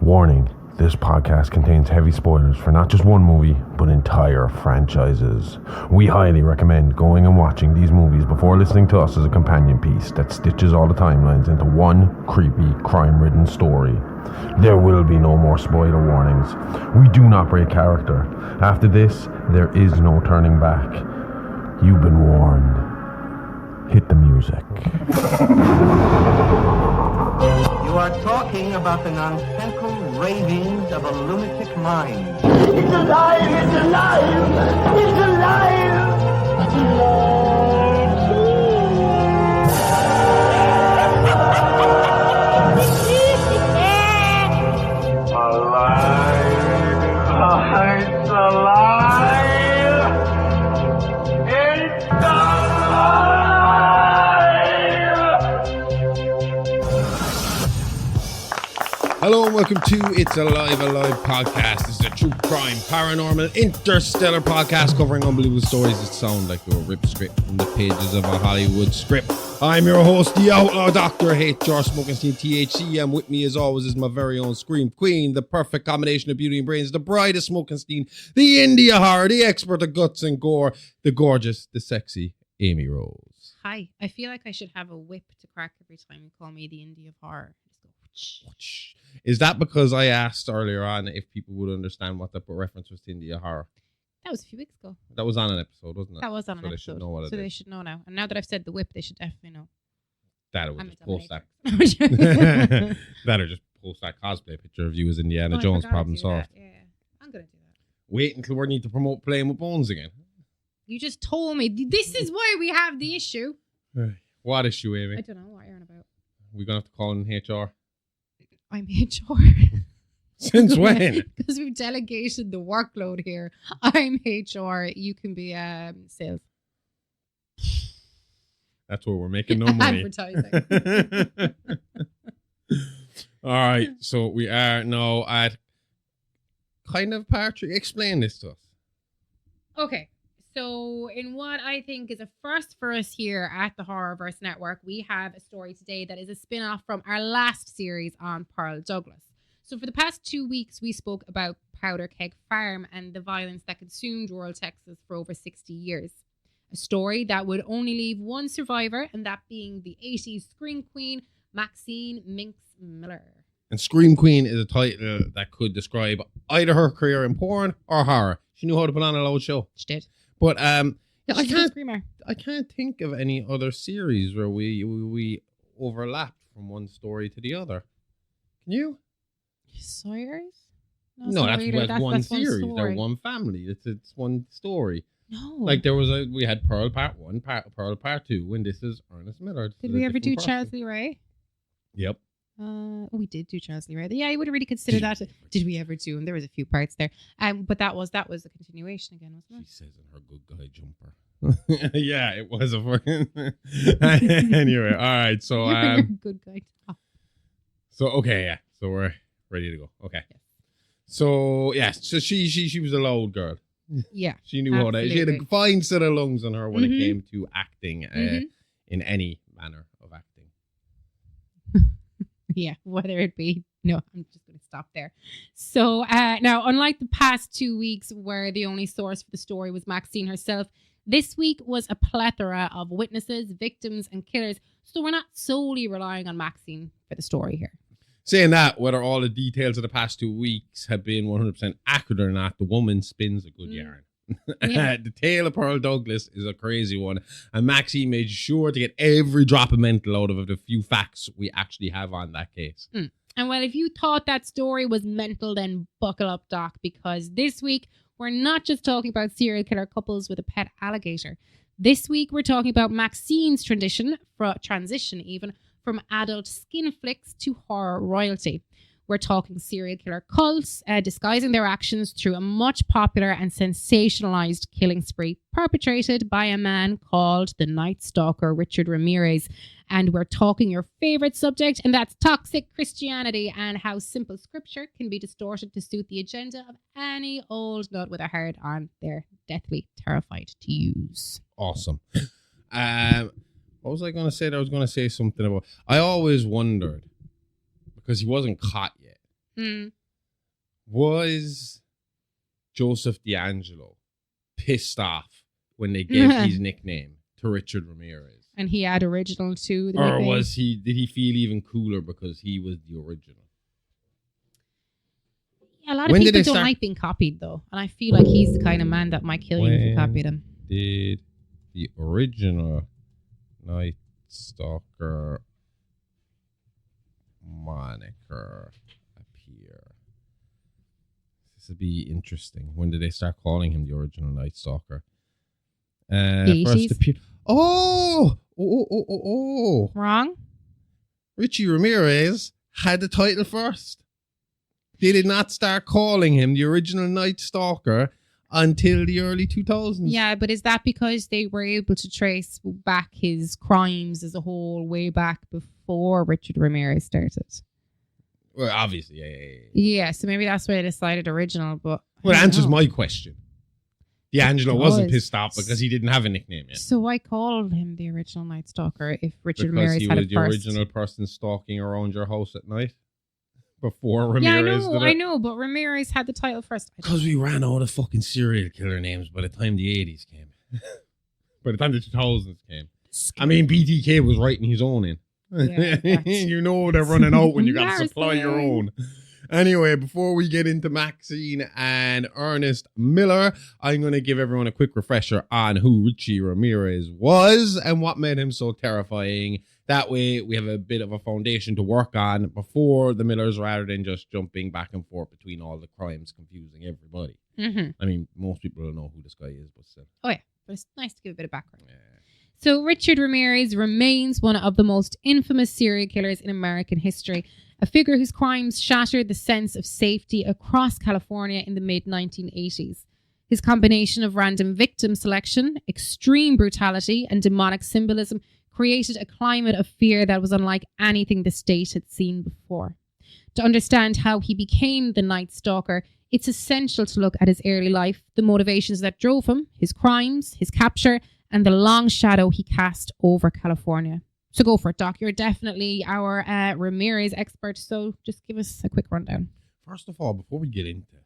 Warning, this podcast contains heavy spoilers for not just one movie, but entire franchises. We highly recommend going and watching these movies before listening to us as a companion piece that stitches all the timelines into one creepy, crime-ridden story. There will be no more spoiler warnings. We do not break character. After this, there is no turning back. You've been warned. Hit the music. You are talking about the nonsensical ravings of a lunatic mind. It's alive! It's alive! It's alive! It's alive! It's alive! It's alive! Hello and welcome to It's Alive podcast. This is a true crime, paranormal, interstellar podcast covering unbelievable stories that sound like they were ripped straight from the pages of a Hollywood script. I'm your host, the outlaw Dr. H.R. Smokenstein, THC, and with me as always is my very own Scream Queen, the perfect combination of beauty and brains, the bride of Smokenstein, the India horror, the expert of guts and gore, the gorgeous, the sexy Aimee Rose. Hi, I feel like I should have a whip to crack every time you call me the India of horror. Just go, whoosh. Is that because I asked earlier on if people would understand what the reference was to India horror? That was a few weeks ago. That was on an episode, wasn't it? That was on so an they episode. should know what it so is. they should know now. And now that I've said the whip, they should definitely know. That would I'm just a post that. dominator. That or just post that cosplay picture of you as Indiana Oh, I Jones, forgot to problem do solved. that. Yeah, I'm going to do that. Wait until we need to promote Playing with Bones again. You just told me. This is why we have the issue. What issue, I Aimee? don't know what you're on about. We're going to have to call in HR. I'm HR. Since when? Because we've delegated the workload here. I'm HR. You can be sales. That's where we're making no money. Advertising. All right. So we are now at kind of part 3. Explain this to us. Okay. So in what I think is a first for us here at the Horrorverse Network, we have a story today that is a spin-off from our last series on Pearl Douglas. So for the past 2 weeks, we spoke about Powder Keg Farm and the violence that consumed rural Texas for over 60 years. A story that would only leave one survivor, and that being the 80s scream queen, Maxine Minx Miller. And Scream Queen is a title that could describe either her career in porn or horror. She knew how to put on a loud show. She did. But Yeah, she's a good screamer. I can't think of any other series where we overlapped from one story to the other. Can you? Sawyers? No, that's one series. story. They're one family. It's one story. No. Like we had Pearl Part 1, Pearl Part 2, and this is Ernest Miller. Did we ever do Charles Lee Ray? Yep. We did do Charles Lee Ray. Yeah, you would really consider that. Did we ever do? And there was a few parts there. But that was a continuation again, wasn't it? She says in her good guy jumper. Yeah, it was a fucking. Anyway, all right. So You're a good guy. So okay, yeah. So we're ready to go. Okay. Yes. So yes, so she was a loud girl. Yeah. She knew how to. She had a fine set of lungs on her when it Mhm. came to acting in any manner of acting. Yeah, whether it be. No, I'm just going to stop there. So now, unlike the past 2 weeks where the only source for the story was Maxine herself, this week was a plethora of witnesses, victims, and killers. So we're not solely relying on Maxine for the story here. Saying that, whether all the details of the past 2 weeks have been 100% accurate or not, the woman spins a good yarn. Yeah. The tale of Pearl Douglas is a crazy one, and Maxine made sure to get every drop of mental out of the few facts we actually have on that case. And well, if you thought that story was mental, then buckle up, Doc, because this week we're not just talking about serial killer couples with a pet alligator. This week we're talking about Maxine's transition even from adult skin flicks to horror royalty. We're talking serial killer cults disguising their actions through a much popular and sensationalized killing spree perpetrated by a man called the Night Stalker Richard Ramirez. And we're talking your favorite subject, and that's toxic Christianity and how simple scripture can be distorted to suit the agenda of any old nut with a heart on they're deathly terrified to use. Awesome. What was I going to say? I was going to say something about... I always wondered, because he wasn't caught yet, Was Joseph D'Angelo pissed off when they gave his nickname to Richard Ramirez? And he had original too. The Or nickname. did he feel even cooler because he was the original? Yeah, a lot of When did people they don't start- like being copied though. And I feel like he's the kind of man that might kill you if you copy them. Did the original Night Stalker moniker appear? This would be interesting. When did they start calling him the original Night Stalker? First appeared. Oh! Wrong? Richie Ramirez had the title first. They did not start calling him the original Night Stalker until the early 2000s. Yeah, but is that because they were able to trace back his crimes as a whole way back before Richard Ramirez started? Well, obviously, yeah. Yeah, so maybe that's why they decided original, but... Well, it I don't answers know. my question. D'Angelo wasn't Because- pissed off because he didn't have a nickname yet. So why call him the original Night Stalker if Richard Because Ramirez he had was it the first? original person stalking around your house at night before Yeah, Ramirez did it. I know, but Ramirez had the title first. Because we ran out of fucking serial killer names by the time the 80s came. By the time the 2000s came. I mean, BTK was writing his own in. Yeah, that's- You know they're running out when you got to Embarrassing. supply your own. Anyway, before we get into Maxine and Ernest Miller, I'm going to give everyone a quick refresher on who Richie Ramirez was and what made him so terrifying. That way, we have a bit of a foundation to work on before the Millers, rather than just jumping back and forth between all the crimes, confusing everybody. Mm-hmm. I mean, most people don't know who this guy is, but still. Oh, yeah, but it's nice to give a bit of background. So Richard Ramirez remains one of the most infamous serial killers in American history, a figure whose crimes shattered the sense of safety across California in the mid-1980s. His combination of random victim selection, extreme brutality, and demonic symbolism created a climate of fear that was unlike anything the state had seen before. To understand how he became the Night Stalker, it's essential to look at his early life, the motivations that drove him, his crimes, his capture, and the long shadow he cast over California. So go for it, Doc. You're definitely our Ramirez expert, so just give us a quick rundown. First of all, before we get into it,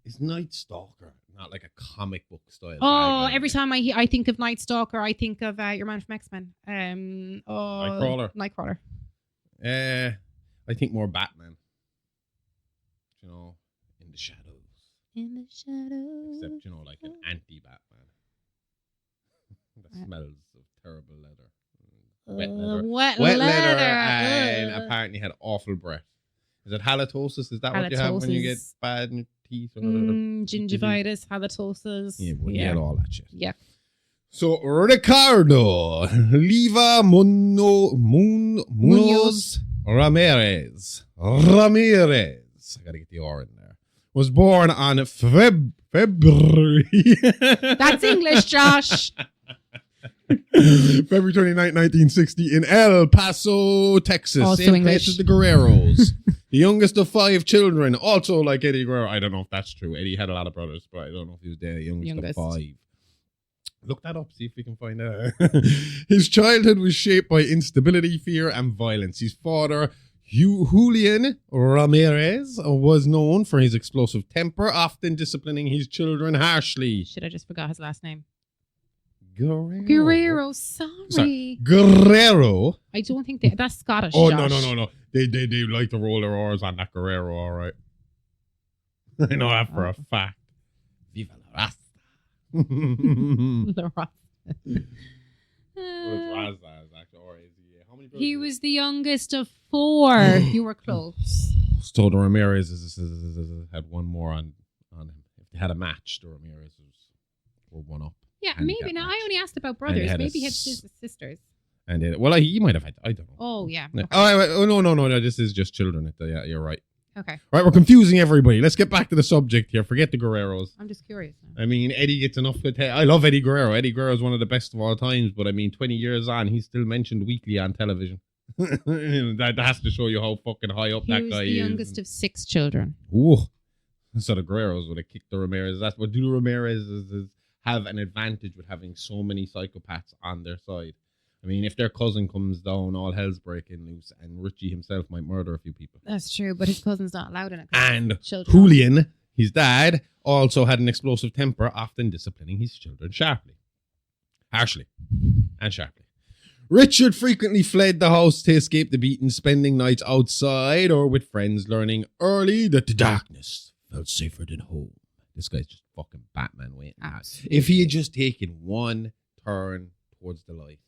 is Night Stalker not like a comic book style? Oh, bad guy? every time I think of Night Stalker, I think of your man from X-Men. Nightcrawler. Nightcrawler. I think more Batman. You know, in the shadows. In the shadows. Except, you know, like an anti-Batman. That smells of terrible leather. Wet leather. Wet Leather leather. and Ugh. apparently had awful breath. Is it halitosis? Is that what you have when you get Halitosis. bad in your teeth? Or Gingivitis, halitosis. Yeah, well, you had all that shit. Yeah. So Ricardo Liva Munoz Ramirez. I gotta get the R in there. Was born on February. That's English, Josh. February 29, 1960 in El Paso, Texas. Also Same English. place as the Guerreros. The youngest of 5 children, also like Eddie Guerrero. I don't know if that's true. Eddie had a lot of brothers, but I don't know if he was the youngest. Of 5. Look that up, see if we can find out. His childhood was shaped by instability, fear, and violence. His father, Julian Ramirez, was known for his explosive temper, often disciplining his children harshly. Shit, I just forgot his last name. Guerrero. Sorry. Guerrero. I don't think that's Scottish. Oh, Josh. no. They like to roll their R's on that Guerrero, all right. I know that for a fact. Viva la Rasta. The Rasta. Well, it's Rasta, is actually, or is he? How many brothers? He was the youngest of 4. You were close. So the Ramirez had one more on him. If they had a match, the Ramirez were one up. Yeah, And maybe. that Now, I match. only asked about And brothers. he had Maybe he had a sisters. And he might have had. I don't know. Oh, yeah. Yeah. Okay. Oh, no. This is just children. Yeah, you're right. Okay. Right, we're confusing everybody. Let's get back to the subject here. Forget the Guerreros. I'm just curious now. I mean, Eddie gets enough. I love Eddie Guerrero. Eddie Guerrero is one of the best of all times. But I mean, 20 years on, he's still mentioned weekly on television. that has to show you how fucking high up He that was guy the is. youngest of 6 children. Ooh. So the Guerreros would have kicked the Ramirez. That's what do the Ramirez is have an advantage with having so many psychopaths on their side. I mean, if their cousin comes down, all hell's breaking loose, and Richie himself might murder a few people. That's true, but his cousin's not allowed in it. And Children. Julian, his dad, also had an explosive temper, often disciplining his children harshly, and sharply. Richard frequently fled the house to escape the beating, spending nights outside or with friends, learning early that the darkness felt safer than home. This guy's just fucking Batman waiting. Absolutely. If he had just taken one turn towards the light,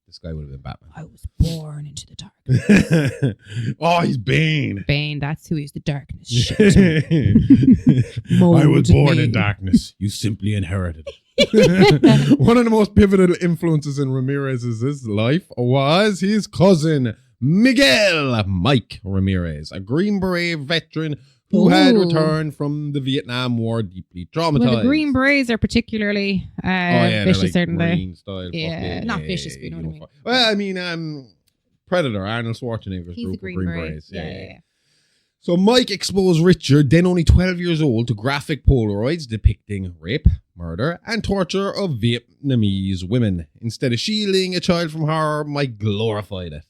this guy would have been Batman. I was born into the darkness. Oh, he's Bane. Bane, that's who is the darkness. I was born in darkness. You simply inherited it. One of the most pivotal influences in Ramirez's life was his cousin, Miguel Mike Ramirez, a Green Beret veteran who had returned from the Vietnam War deeply traumatized. Well, the Green Berets are particularly vicious, certainly. Marine style. Yeah, not vicious, but you know what I mean. Well, I mean, Predator, Arnold Schwarzenegger's He's group a Green of Green Beret. Berets. Yeah. So Mike exposed Richard, then only 12 years old, to graphic Polaroids depicting rape, murder, and torture of Vietnamese women. Instead of shielding a child from horror, Mike glorified it.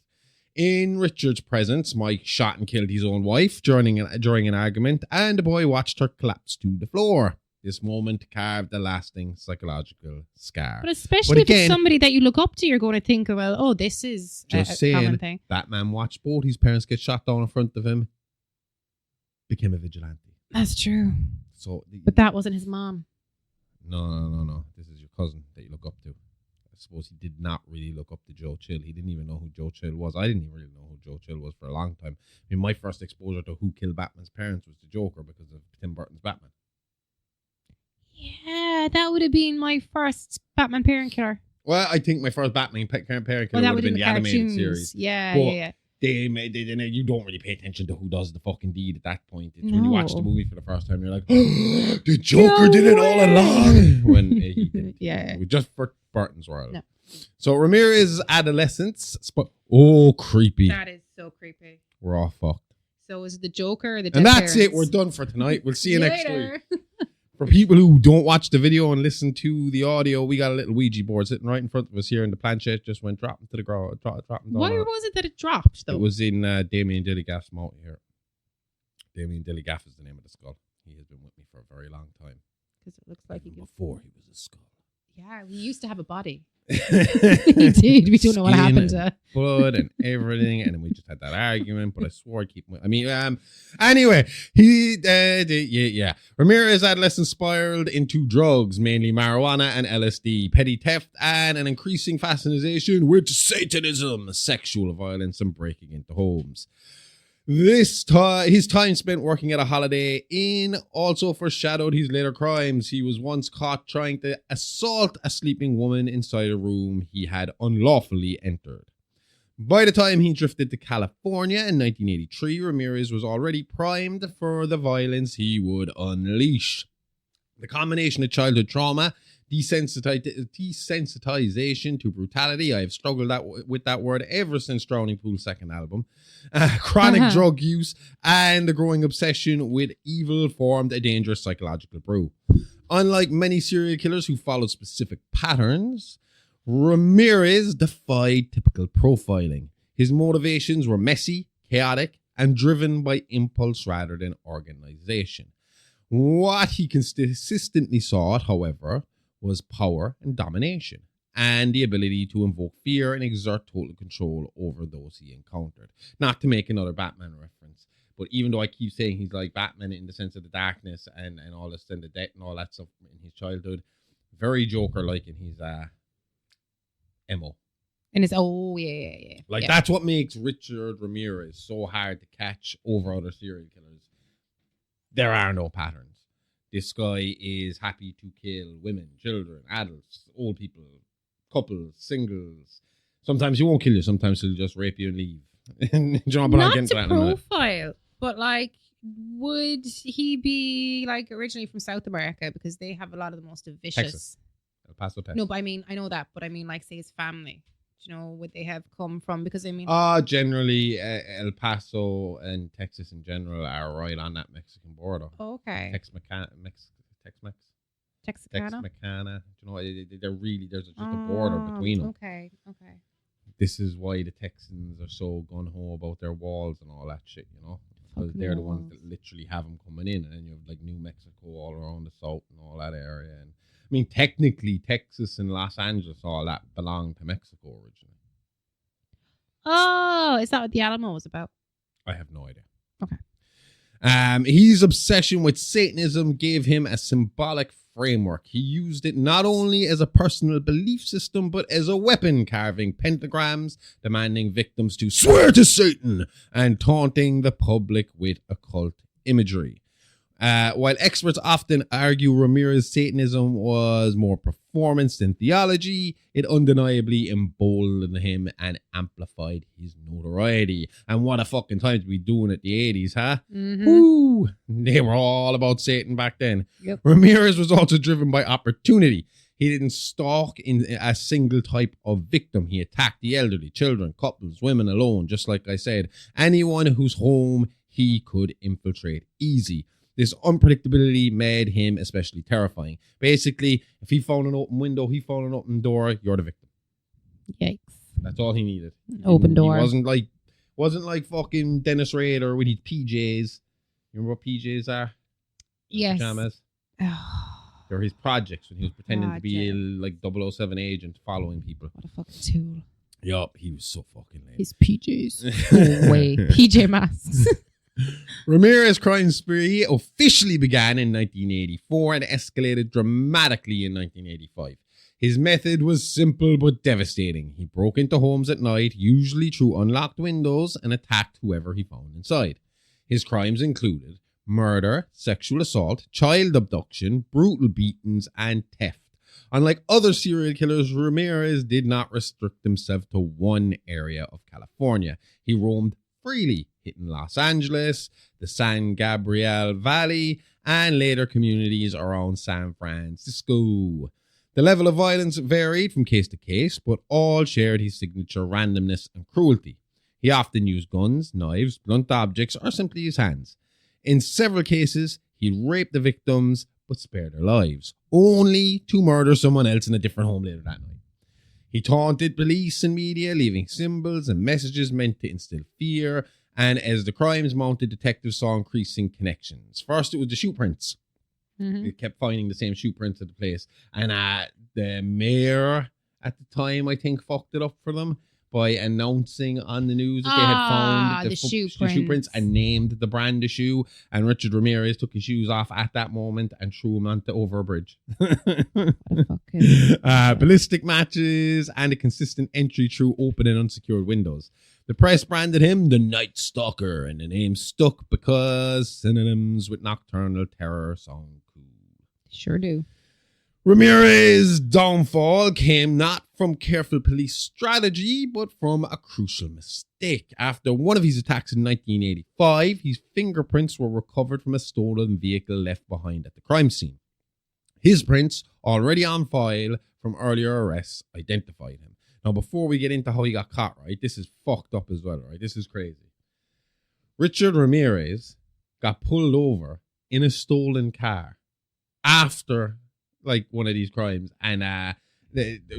In Richard's presence, Mike shot and killed his own wife during an argument, and the boy watched her collapse to the floor. This moment carved a lasting psychological scar. But especially if it's somebody that you look up to, you're going to think, well, oh, this is just a common thing. Batman watched both his parents get shot down in front of him, became a vigilante. That's true. So, but that wasn't his mom. No. This is your cousin that you look up to. I suppose he did not really look up to Joe Chill. He didn't even know who Joe Chill was. I didn't even really know who Joe Chill was for a long time. I mean, my first exposure to who killed Batman's parents was the Joker because of Tim Burton's Batman. Yeah, that would have been my first Batman parent killer. Well, I think my first Batman parent killer would have been the animated series. Yeah. You don't really pay attention to who does the fucking deed at that point. It's when you watch the movie for the first time, you're like, oh, the Joker did it all along. When he didn't. Yeah. Just for Burton's world. No. So Ramirez's adolescence. Creepy. That is so creepy. We're all fucked. So is the Joker the dead And that's parents? it. We're done for tonight. We'll see you next later. week. For people who don't watch the video and listen to the audio, we got a little Ouija board sitting right in front of us here, and the planchette just went dropping to the ground. Why was it that it dropped, though? It was in Damien Dilligaff's mouth here. Damien Dilligaff is the name of the skull. He has been with me for a very long time. Because it looks like before he was a skull. Yeah, we used to have a body. We did. We don't know what happened to blood and everything, and then we just had that argument. But I swore I'd keep. Anyway, Ramirez's adolescence spiraled into drugs, mainly marijuana and LSD, petty theft, and an increasing fascination with Satanism, sexual violence, and breaking into homes. His time spent working at a Holiday Inn also foreshadowed his later crimes. He was once caught trying to assault a sleeping woman inside a room he had unlawfully entered. By the time he drifted to California in 1983, Ramirez was already primed for the violence he would unleash. The combination of childhood trauma, desensitization to brutality, I have struggled with that word ever since Drowning Pool's second album, chronic drug use, and the growing obsession with evil formed a dangerous psychological brew. Unlike many serial killers who followed specific patterns, Ramirez defied typical profiling. His motivations were messy, chaotic, and driven by impulse rather than organization. What he consistently sought, however, was power and domination, and the ability to invoke fear and exert total control over those he encountered. Not to make another Batman reference, but even though I keep saying he's like Batman in the sense of the darkness and all this and the death and all that stuff in his childhood, very Joker-like in his MO. And it's, yeah. That's what makes Richard Ramirez so hard to catch over other serial killers. There are no patterns. This guy is happy to kill women, children, adults, old people, couples, singles. Sometimes he won't kill you. Sometimes he'll just rape you and leave. Not to profile, but would he be originally from South America? Because they have a lot of the most vicious. Texas. El Paso, Texas. No, but I know that. But say his family. Do you know would they have come from? Because generally El Paso and Texas in general are right on that Mexican border. Oh, okay. Tex-Mex. Texarkana. Do you know, they're really, there's just a border between them. Okay. this is why the Texans are so gung-ho about their walls and all that shit, you know? Because they're the ones that literally have them coming in. And then you have like New Mexico all around the south and all that area. And I mean, technically, Texas and Los Angeles, all that belonged to Mexico originally. Oh, is that what the Alamo was about? I have no idea. Okay. His obsession with Satanism gave him a symbolic framework. He used it not only as a personal belief system, but as a weapon, carving pentagrams, demanding victims to swear to Satan, and taunting the public with occult imagery. While experts often argue Ramirez's Satanism was more performance than theology, it undeniably emboldened him and amplified his notoriety. And what a fucking time to be doing it the 80s, huh? Mm-hmm. Woo! They were all about Satan back then. Yep. Ramirez was also driven by opportunity. He didn't stalk in a single type of victim. He attacked the elderly, children, couples, women alone, just like I said. Anyone whose home he could infiltrate easy. This unpredictability made him especially terrifying. Basically, if he found an open window, he found an open door, you're the victim. Yikes. That's all he needed. Open door. He wasn't like fucking Dennis Rader with his PJs. You remember what PJs are? Yes. Pajamas. They're his projects when he was pretending to be a like 007 agent following people. What a fucking tool. Yup, he was so fucking lame. His PJs. No way. PJ masks. Ramirez's crime spree officially began in 1984 and escalated dramatically in 1985. His method was simple but devastating. He broke into homes at night, usually through unlocked windows, and attacked whoever he found inside. His crimes included murder, sexual assault, child abduction, brutal beatings, and theft. Unlike other serial killers, Ramirez did not restrict himself to one area of California. He roamed freely, hitting Los Angeles, the San Gabriel Valley, and later communities around San Francisco. The level of violence varied from case to case, but all shared his signature randomness and cruelty. He often used guns, knives, blunt objects, or simply his hands. In several cases, he raped the victims, but spared their lives, only to murder someone else in a different home later that night. He taunted police and media, leaving symbols and messages meant to instill fear, and as the crimes mounted, detectives saw increasing connections. First, it was the shoe prints. Mm-hmm. They kept finding the same shoe prints at the place. And the mayor at the time, I think, fucked it up for them by announcing on the news that they had found the shoe prints and named the brand of shoe. And Richard Ramirez took his shoes off at that moment and threw them over a bridge. Ballistic matches and a consistent entry through open and unsecured windows. The press branded him the Night Stalker, and the name stuck because synonyms with nocturnal terror sound cool. Sure do. Ramirez's downfall came not from careful police strategy, but from a crucial mistake. After one of his attacks in 1985, his fingerprints were recovered from a stolen vehicle left behind at the crime scene. His prints, already on file from earlier arrests, identified him. Now, before we get into how he got caught, right, this is fucked up as well, right? This is crazy. Richard Ramirez got pulled over in a stolen car after, like, one of these crimes, and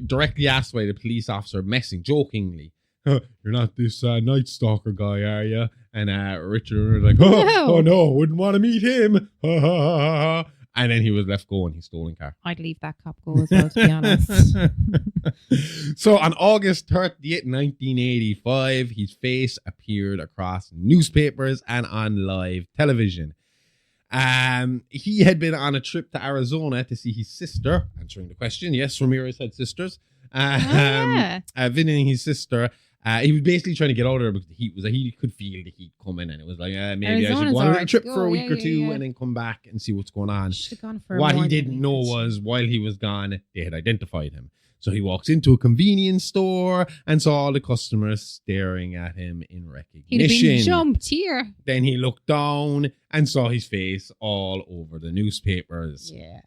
directly asked by the police officer, messing jokingly, "You're not this Night Stalker guy, are you?" And Richard was like, "Oh no, wouldn't want to meet him." And then he was left going, his stolen car. I'd leave that cop go as well, to be honest. So on August 30th, 1985, his face appeared across newspapers and on live television. He had been on a trip to Arizona to see his sister, answering the question. Yes, Ramirez had sisters. Visiting his sister. He was basically trying to get out of there because the heat was, he could feel the heat coming, and it was like, maybe Arizona's I should go on a right trip to for a go, week or two yeah. and then come back and see what's going on. Gone for What more he than didn't a know week. was while he was gone, they had identified him. So he walks into a convenience store and saw all the customers staring at him in recognition. He'd have been jumped here. Then he looked down and saw his face all over the newspapers. Yeah.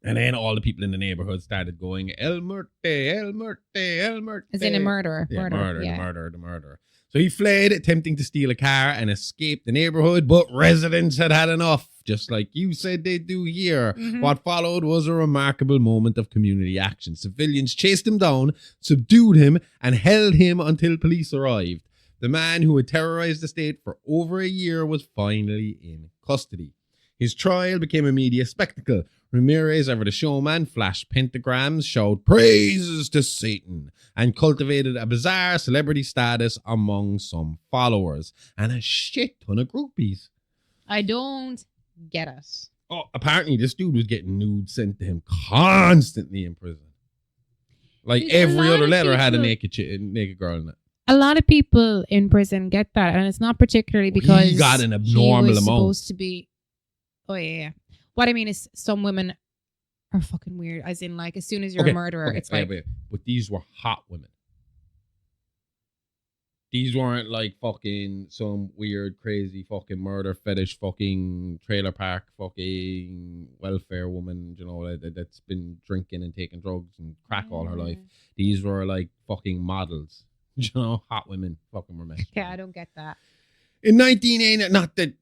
And then all the people in the neighborhood started going, El Muerte, El Muerte, El Muerte. As in a murderer. Yeah, Yeah. the murderer. So he fled, attempting to steal a car and escape the neighborhood, but residents had had enough. just like you said they do here. What followed was a remarkable moment of community action. Civilians chased him down, subdued him, and held him until police arrived. The man who had terrorized the state for over a year was finally in custody. His trial became a media spectacle. Ramirez, ever the showman, flashed pentagrams, showed praises to Satan, and cultivated a bizarre celebrity status among some followers and a shit ton of groupies. I don't get it. Oh, apparently this dude was getting nudes sent to him constantly in prison. Like There's a every lot other of letter had a people- naked girl in it. A lot of people in prison get that, and it's not particularly because He got an abnormal he was amount. supposed to be. Oh yeah. What I mean is, some women are fucking weird. As in, like, as soon as you're a murderer, it's like. But these were hot women. These weren't like fucking some weird, crazy fucking murder fetish fucking trailer park fucking welfare woman, you know, that's been drinking and taking drugs and crack all her life. These were like fucking models, you know, hot women fucking were messing. Yeah, I don't get that. In 1989, not that,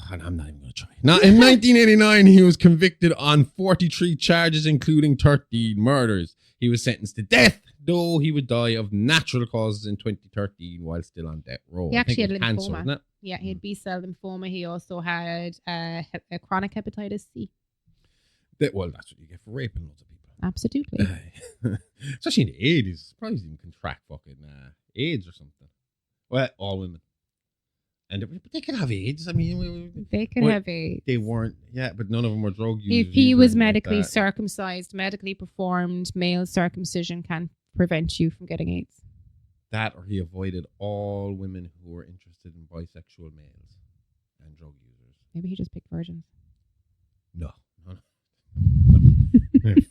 I'm not even going to try. Now, in 1989, he was convicted on 43 charges, including 13 murders. He was sentenced to death, though he would die of natural causes in 2013 while still on death row. He actually had cancer, lymphoma. wasn't it? Yeah, he had B-cell lymphoma. He also had a chronic hepatitis C. Well, that's what you get for raping loads of people. Absolutely. Especially in the 80s. Surprised he even contract fucking AIDS or something. Well, all women. And they could have AIDS. I mean, They could have AIDS. They weren't, but none of them were drug users. If he was or medically like that. circumcised, medically performed, male circumcision can prevent you from getting AIDS. That, or he avoided all women who were interested in bisexual males and drug users. Maybe he just picked virgins. No.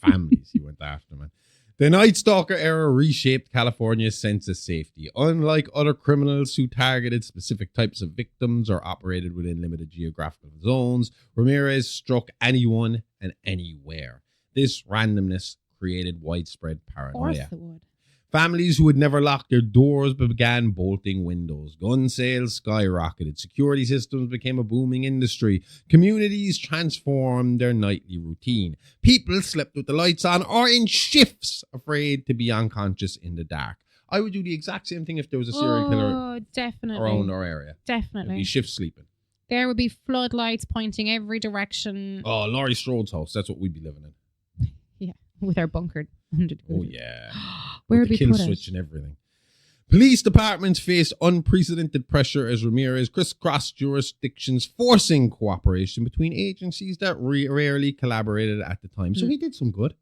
Families he went after, man. The Night Stalker era reshaped California's sense of safety. Unlike other criminals who targeted specific types of victims or operated within limited geographical zones, Ramirez struck anyone and anywhere. This randomness created widespread Of paranoia. course it would. Families who had never locked their doors began bolting windows. Gun sales skyrocketed. Security systems became a booming industry. Communities transformed their nightly routine. People slept with the lights on or in shifts, afraid to be unconscious in the dark. I would do the exact same thing if there was a serial killer definitely. around our area. Definitely. It'd be shift sleeping. There would be floodlights pointing every direction. Oh, Laurie Strode's house. That's what we'd be living in. Yeah, with our bunker under the Oh, hood. yeah. Where With would the we kill put switch it? and everything. Police departments faced unprecedented pressure as Ramirez crisscrossed jurisdictions, forcing cooperation between agencies that rarely collaborated at the time. So he did some good.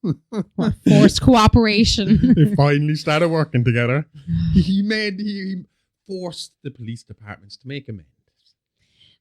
What, forced cooperation. They finally started working together. He forced the police departments to make amends.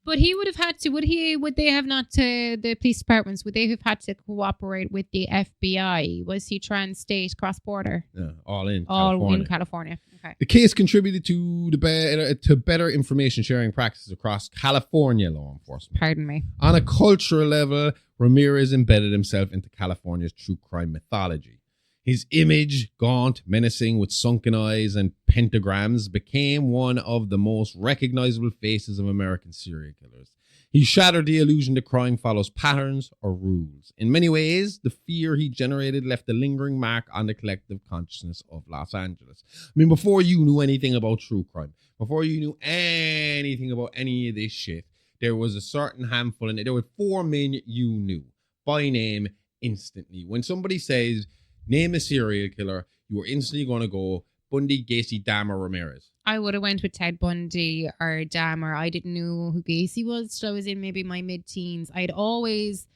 But he would have had to. Would they have not to the police departments? Would they have had to cooperate with the FBI? Was he trans-state, cross-border? Yeah, all in All California. in California. Okay. The case contributed to better information sharing practices across California law enforcement. Pardon me. On a cultural level, Ramirez embedded himself into California's true crime mythology. His image, gaunt, menacing, with sunken eyes and pentagrams, became one of the most recognizable faces of American serial killers. He shattered the illusion that crime follows patterns or rules. In many ways, the fear he generated left a lingering mark on the collective consciousness of Los Angeles. I mean, before you knew anything about true crime, before you knew anything about any of this shit, there was a certain handful, and there were 4 men you knew by name instantly. When somebody says, name a serial killer, you were instantly going to go Bundy, Gacy, Dahmer, Ramirez. I would have went with Ted Bundy or Dahmer. I didn't know who Gacy was till I was in maybe my mid-teens. I'd always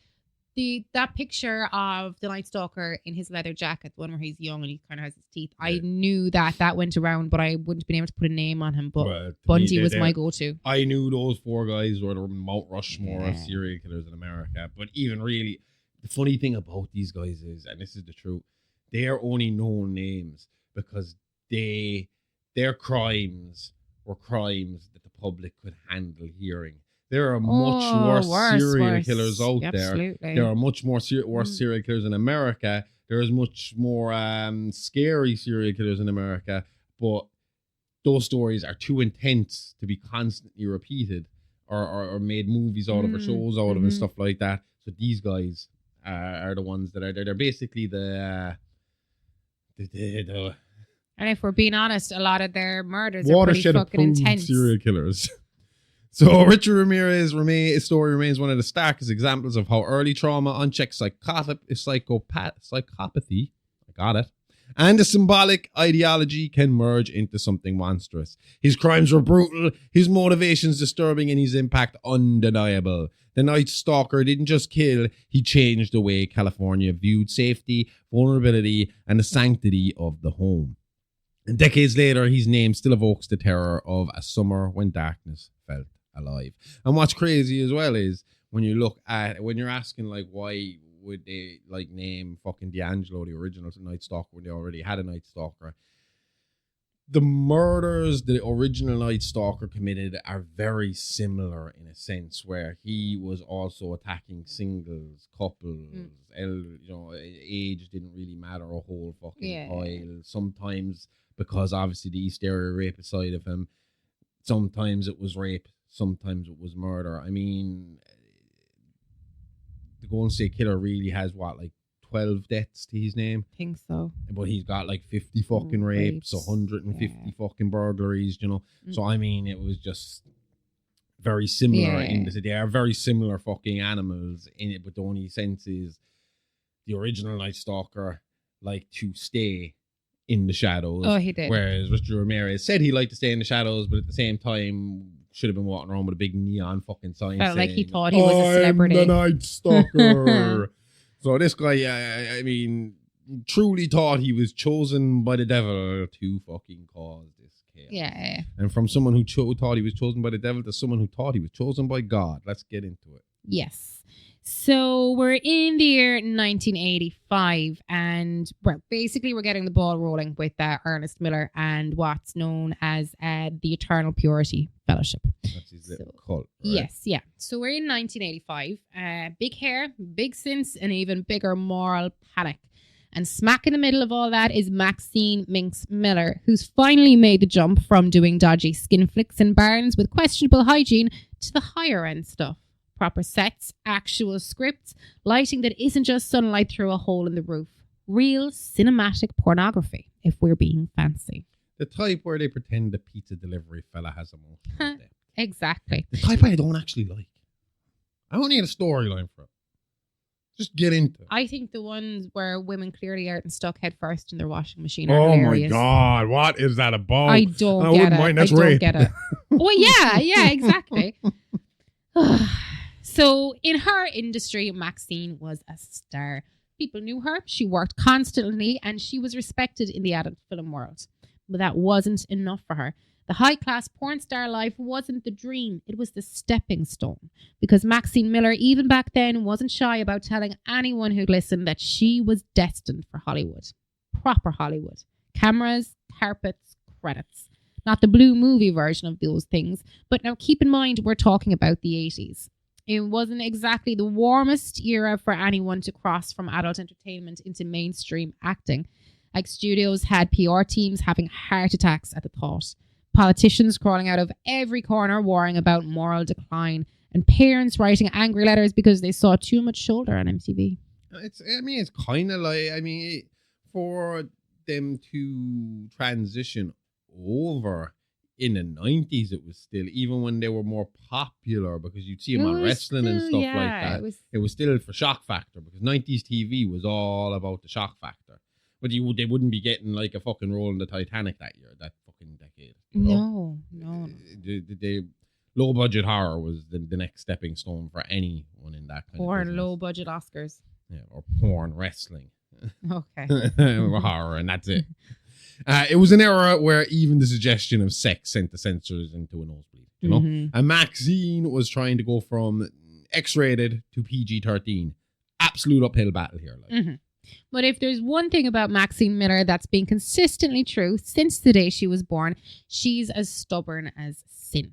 that picture of the Night Stalker in his leather jacket, the one where he's young and he kind of has his teeth. Yeah. I knew that went around, but I wouldn't have been able to put a name on him. But Bundy was my go-to. I knew those 4 guys were the Mount Rushmore of serial killers in America. But even really, the funny thing about these guys is, and this is the truth, they are only known names because their crimes were crimes that the public could handle hearing. There are much worse serial killers out there. There are much more worse serial killers in America. There is much more scary serial killers in America, but those stories are too intense to be constantly repeated or made movies out of or shows out of and stuff like that. So these guys are the ones that they're basically the And if we're being honest, a lot of their murders are pretty watershed fucking approved intense. serial killers. So Richard Ramirez's story remains one of the starkest examples of how early trauma, unchecked psychopathy, I got it, and a symbolic ideology can merge into something monstrous. His crimes were brutal, his motivations disturbing, and his impact undeniable. The Night Stalker didn't just kill, he changed the way California viewed safety, vulnerability, and the sanctity of the home. And decades later, his name still evokes the terror of a summer when darkness felt alive. And what's crazy as well is when you're asking like why would they like name fucking D'Angelo the original Night Stalker when they already had a Night Stalker? The murders the original Night Stalker committed are very similar in a sense, where he was also attacking singles, couples, age didn't really matter a whole fucking pile. Sometimes, because obviously the East Area rapist side of him, sometimes it was rape, sometimes it was murder. I mean, the Golden State Killer really has 12 deaths to his name. I think so. But he's got 50 fucking rapes, 150 fucking burglaries, So I mean, it was just very similar in this. They are very similar fucking animals in it, but the only sense is the original Night Stalker liked to stay in the shadows. Oh, he did. Whereas Richard Ramirez said he liked to stay in the shadows, but at the same time should have been walking around with a big neon fucking sign. Felt like he saying, thought he was a celebrity. I'm the Night Stalker. So this guy, I mean, truly thought he was chosen by the devil to fucking cause this chaos. Yeah. And from someone who thought he was chosen by the devil to someone who thought he was chosen by God. Let's get into it. Yes. So we're in the year 1985, and basically we're getting the ball rolling with Ernest Miller and what's known as the Eternal Purity Fellowship. That's his little cult. Right? Yes, yeah. So we're in 1985. Big hair, big sins, and even bigger moral panic. And smack in the middle of all that is Maxine Minx Miller, who's finally made the jump from doing dodgy skin flicks in barns with questionable hygiene to the higher end stuff. Proper sets, actual scripts, lighting that isn't just sunlight through a hole in the roof. Real cinematic pornography, if we're being fancy. The type where they pretend the pizza delivery fella has emotional depth. Exactly. The type I don't actually like. I don't need a storyline for it. Just get into it. I think the ones where women clearly aren't stuck head first in their washing machine are Oh hilarious. my God, what is that about? I don't I get wouldn't it. mind, that's I don't rape. get it. Oh yeah, exactly. So in her industry, Maxine was a star. People knew her. She worked constantly and she was respected in the adult film world. But that wasn't enough for her. The high-class porn star life wasn't the dream. It was the stepping stone. Because Maxine Miller, even back then, wasn't shy about telling anyone who'd listen that she was destined for Hollywood. Proper Hollywood. Cameras, carpets, credits. Not the blue movie version of those things. But now keep in mind, we're talking about the 80s. It wasn't exactly the warmest era for anyone to cross from adult entertainment into mainstream acting. Like studios had PR teams having heart attacks at the thought. Politicians crawling out of every corner worrying about moral decline. And parents writing angry letters because they saw too much shoulder on MTV. It's kind of like, for them to transition over in the 90s, it was still, even when they were more popular, because you'd see them on wrestling and stuff like that. It was still for shock factor, because 90s TV was all about the shock factor. But they wouldn't be getting like a fucking role in the Titanic that year, that fucking decade. No. The low budget horror was the next stepping stone for anyone in that kind Or of business. low budget Oscars. Yeah, or porn, wrestling. Okay. Horror, and that's it. It was an era where even the suggestion of sex sent the censors into a nosebleed, you know? Mm-hmm. And Maxine was trying to go from X-rated to PG-13. Absolute uphill battle here. Mm-hmm. But if there's one thing about Maxine Miller that's been consistently true since the day she was born, she's as stubborn as sin.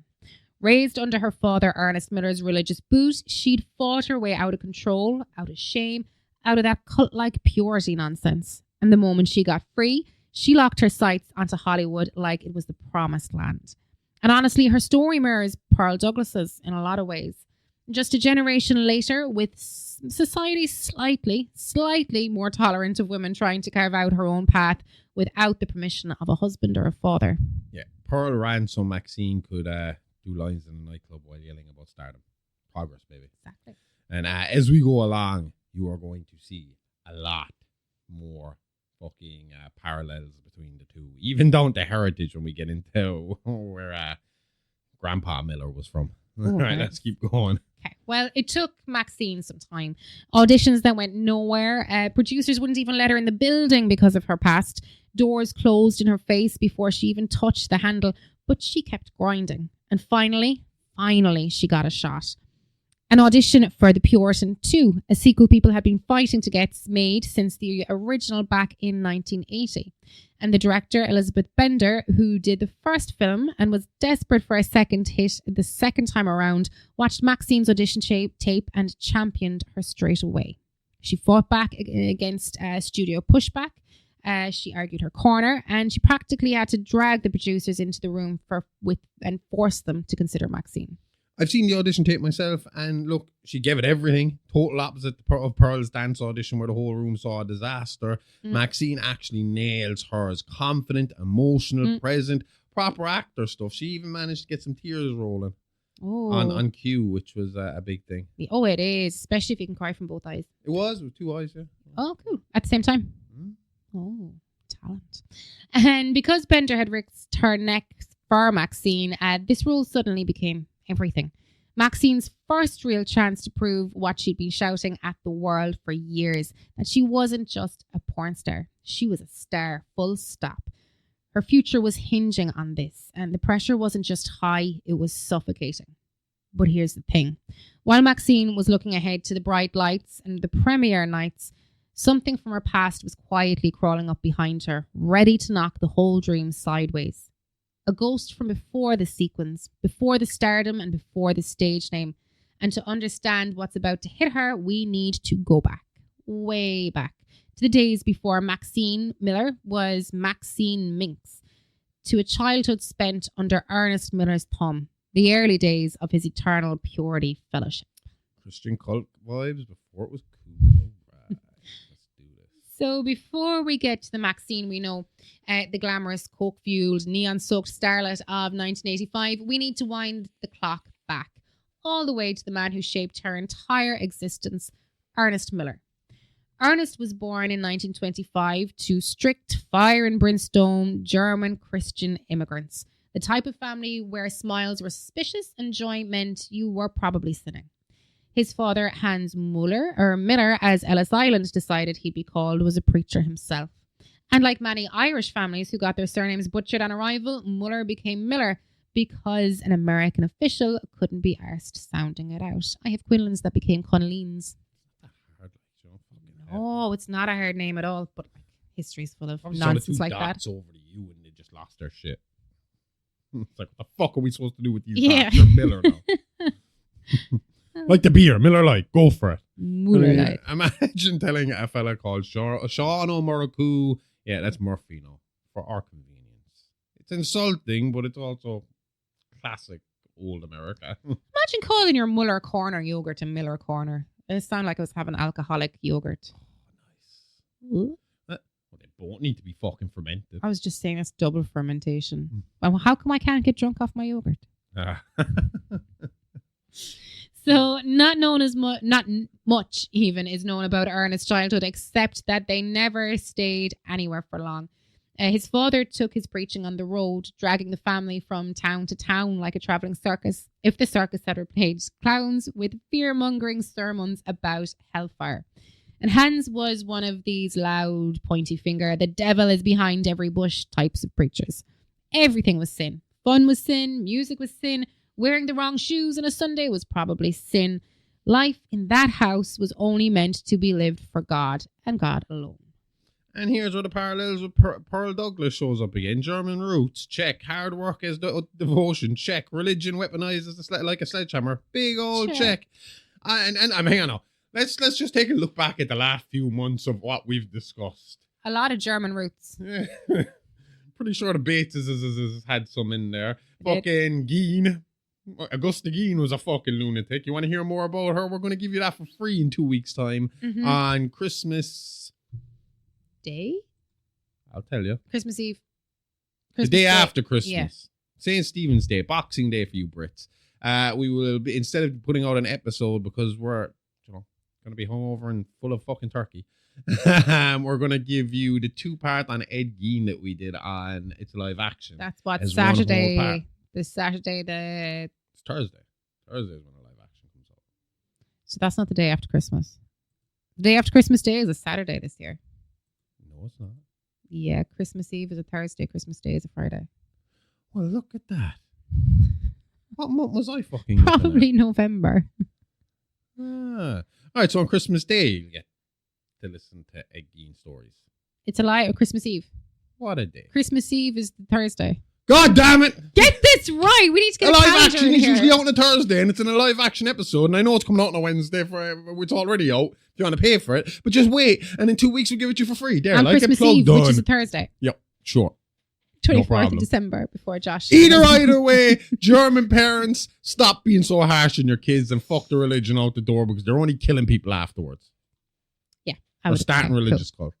Raised under her father Ernest Miller's religious boot, she'd fought her way out of control, out of shame, out of that cult-like purity nonsense. And the moment she got free, she locked her sights onto Hollywood like it was the promised land. And honestly, her story mirrors Pearl Douglas's in a lot of ways. Just a generation later, with society slightly more tolerant of women trying to carve out her own path without the permission of a husband or a father. Yeah, Pearl ran so Maxine could do lines in a nightclub while yelling about stardom. Progress, baby. Exactly. And as we go along, you are going to see a lot more fucking parallels between the two, even down to heritage when we get into where Grandpa Miller was from. All right, let's keep going. Okay. Well, it took Maxine some time. Auditions that went nowhere. Producers wouldn't even let her in the building because of her past. Doors closed in her face before she even touched the handle. But she kept grinding. And finally, she got a shot. An audition for The Puritan 2, a sequel people had been fighting to get made since the original back in 1980. And the director, Elizabeth Bender, who did the first film and was desperate for a second hit the second time around, watched Maxine's audition tape and championed her straight away. She fought back against studio pushback. She argued her corner, and she practically had to drag the producers into the room and force them to consider Maxine. I've seen the audition tape myself, and look, she gave it everything. Total opposite of Pearl's dance audition, where the whole room saw a disaster. Maxine actually nails hers. Confident, emotional, present, proper actor stuff. She even managed to get some tears rolling on cue, which was a big thing. Oh, it is, especially if you can cry from both eyes. It was with two eyes, yeah. Oh, cool. At the same time. Oh, talent. And because Bender had risked her neck for Maxine, this role suddenly became everything. Maxine's first real chance to prove what she'd been shouting at the world for years, that she wasn't just a porn star. She was a star, full stop. Her future was hinging on this, and the pressure wasn't just high, it was suffocating. But here's the thing. While Maxine was looking ahead to the bright lights and the premiere nights, something from her past was quietly crawling up behind her, ready to knock the whole dream sideways. A ghost from before the sequence, before the stardom, and before the stage name. And to understand what's about to hit her, we need to go back, way back, to the days before Maxine Miller was Maxine Minx, to a childhood spent under Ernest Miller's thumb, the early days of his Eternal Purity Fellowship. Christian cult vibes before it was cool. So before we get to the Maxine we know, the glamorous, coke-fueled, neon-soaked starlet of 1985, we need to wind the clock back all the way to the man who shaped her entire existence, Ernest Miller. Ernest was born in 1925 to strict fire and brimstone German Christian immigrants, the type of family where smiles were suspicious and joy meant you were probably sinning. His father, Hans Miller, or Miller, as Ellis Island decided he'd be called, was a preacher himself. And like many Irish families who got their surnames butchered on arrival, Muller became Miller because an American official couldn't be arsed sounding it out. I have Quinlan's that became Connelleens. Oh, it's not a hard name at all, but history's full of nonsense like that. Over to you and they just lost their shit. It's like, what the fuck are we supposed to do with these? Yeah. They're Miller now. Like the beer, Miller Lite, go for it. Miller Lite. Imagine telling a fella called Sean O'Muraku, yeah, that's Murphyno, for our convenience. It's insulting, but it's also classic old America. Imagine calling your Muller Corner yogurt a Miller Corner. It sounded like I was having alcoholic yogurt. Oh, nice. Well, they both need to be fucking fermented. I was just saying that's double fermentation. Well, how come I can't get drunk off my yogurt? So not much even is known about Ernest's childhood, except that they never stayed anywhere for long. His father took his preaching on the road, dragging the family from town to town like a travelling circus, if the circus had replaced clowns with fear-mongering sermons about hellfire. And Hans was one of these loud, pointy finger, the devil is behind every bush types of preachers. Everything was sin. Fun was sin, music was sin, wearing the wrong shoes on a Sunday was probably sin. Life in that house was only meant to be lived for God and God alone. And here's where the parallels with Pearl Douglas shows up again. German roots, check. Hard work as devotion, check. Religion weaponized as like a sledgehammer, big old check. And hang on now. Let's just take a look back at the last few months of what we've discussed. A lot of German roots. Pretty sure the Bates has had some in there. Fucking Geen. Augusta Geen was a fucking lunatic. You want to hear more about her? We're going to give you that for free in 2 weeks' time on Christmas Day? I'll tell you. Christmas Eve. The day after Christmas. Yeah. St. Stephen's Day, Boxing Day for you Brits. We will be, instead of putting out an episode because we're going to be hungover and full of fucking turkey, we're going to give you the 2-part on Ed Gein that we did on It's Live Action. That's what as one whole part. Saturday. This Saturday, It's Thursday. Thursday is when the live action comes out. So that's not the day after Christmas. The day after Christmas Day is a Saturday this year. No, it's not. Yeah, Christmas Eve is a Thursday. Christmas Day is a Friday. Well, look at that. What month was I fucking Probably November. All right, so on Christmas Day, you get to listen to Ed Gein stories. It's a lie. Or Christmas Eve. What a day. Christmas Eve is the Thursday. God damn it! Get this right. We need to get a a live calendar action in is here. usually out on a Thursday, and it's in a live action episode. And I know it's coming out on a Wednesday it's already out. If you want to pay for it, but just wait, and in 2 weeks we'll give it to you for free. There, on like Christmas it plugged Eve, done. which is a Thursday. Yep, sure. 24th problem. of December before Josh. Either way, German parents, stop being so harsh on your kids and fuck the religion out the door because they're only killing people afterwards. Yeah. Or starting religious cults.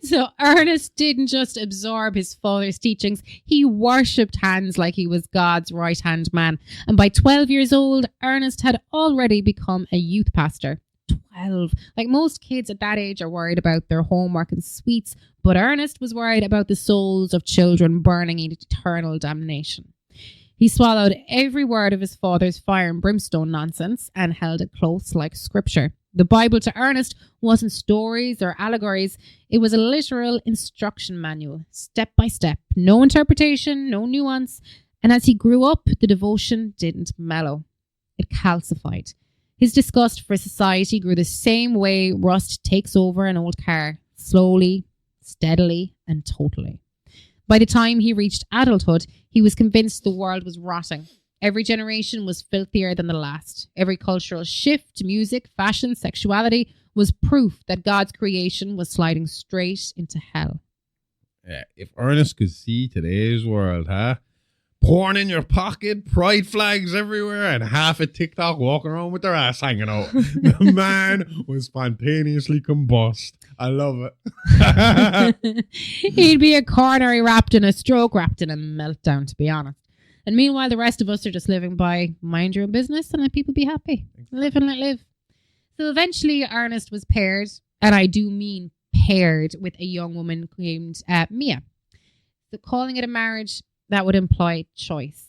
So Ernest didn't just absorb his father's teachings, he worshipped Hans like he was God's right-hand man. And by 12 years old, Ernest had already become a youth pastor. 12. Like most kids at that age are worried about their homework and sweets, but Ernest was worried about the souls of children burning in eternal damnation. He swallowed every word of his father's fire and brimstone nonsense and held it close like scripture. The Bible to Ernest wasn't stories or allegories. It was a literal instruction manual, step by step. No interpretation, no nuance. And as he grew up, the devotion didn't mellow. It calcified. His disgust for society grew the same way rust takes over an old car. Slowly, steadily, and totally. By the time he reached adulthood, he was convinced the world was rotting. Every generation was filthier than the last. Every cultural shift, music, fashion, sexuality was proof that God's creation was sliding straight into hell. Yeah, if Ernest could see today's world, huh? Porn in your pocket, pride flags everywhere, and half a TikTok walking around with their ass hanging out. The man was spontaneously combust. I love it. He'd be a coronary wrapped in a stroke, wrapped in a meltdown, to be honest. And meanwhile, the rest of us are just living by mind your own business and let people be happy. Live and let live. So eventually, Ernest was paired, and I do mean paired, with a young woman named Mia. So calling it a marriage, that would imply choice.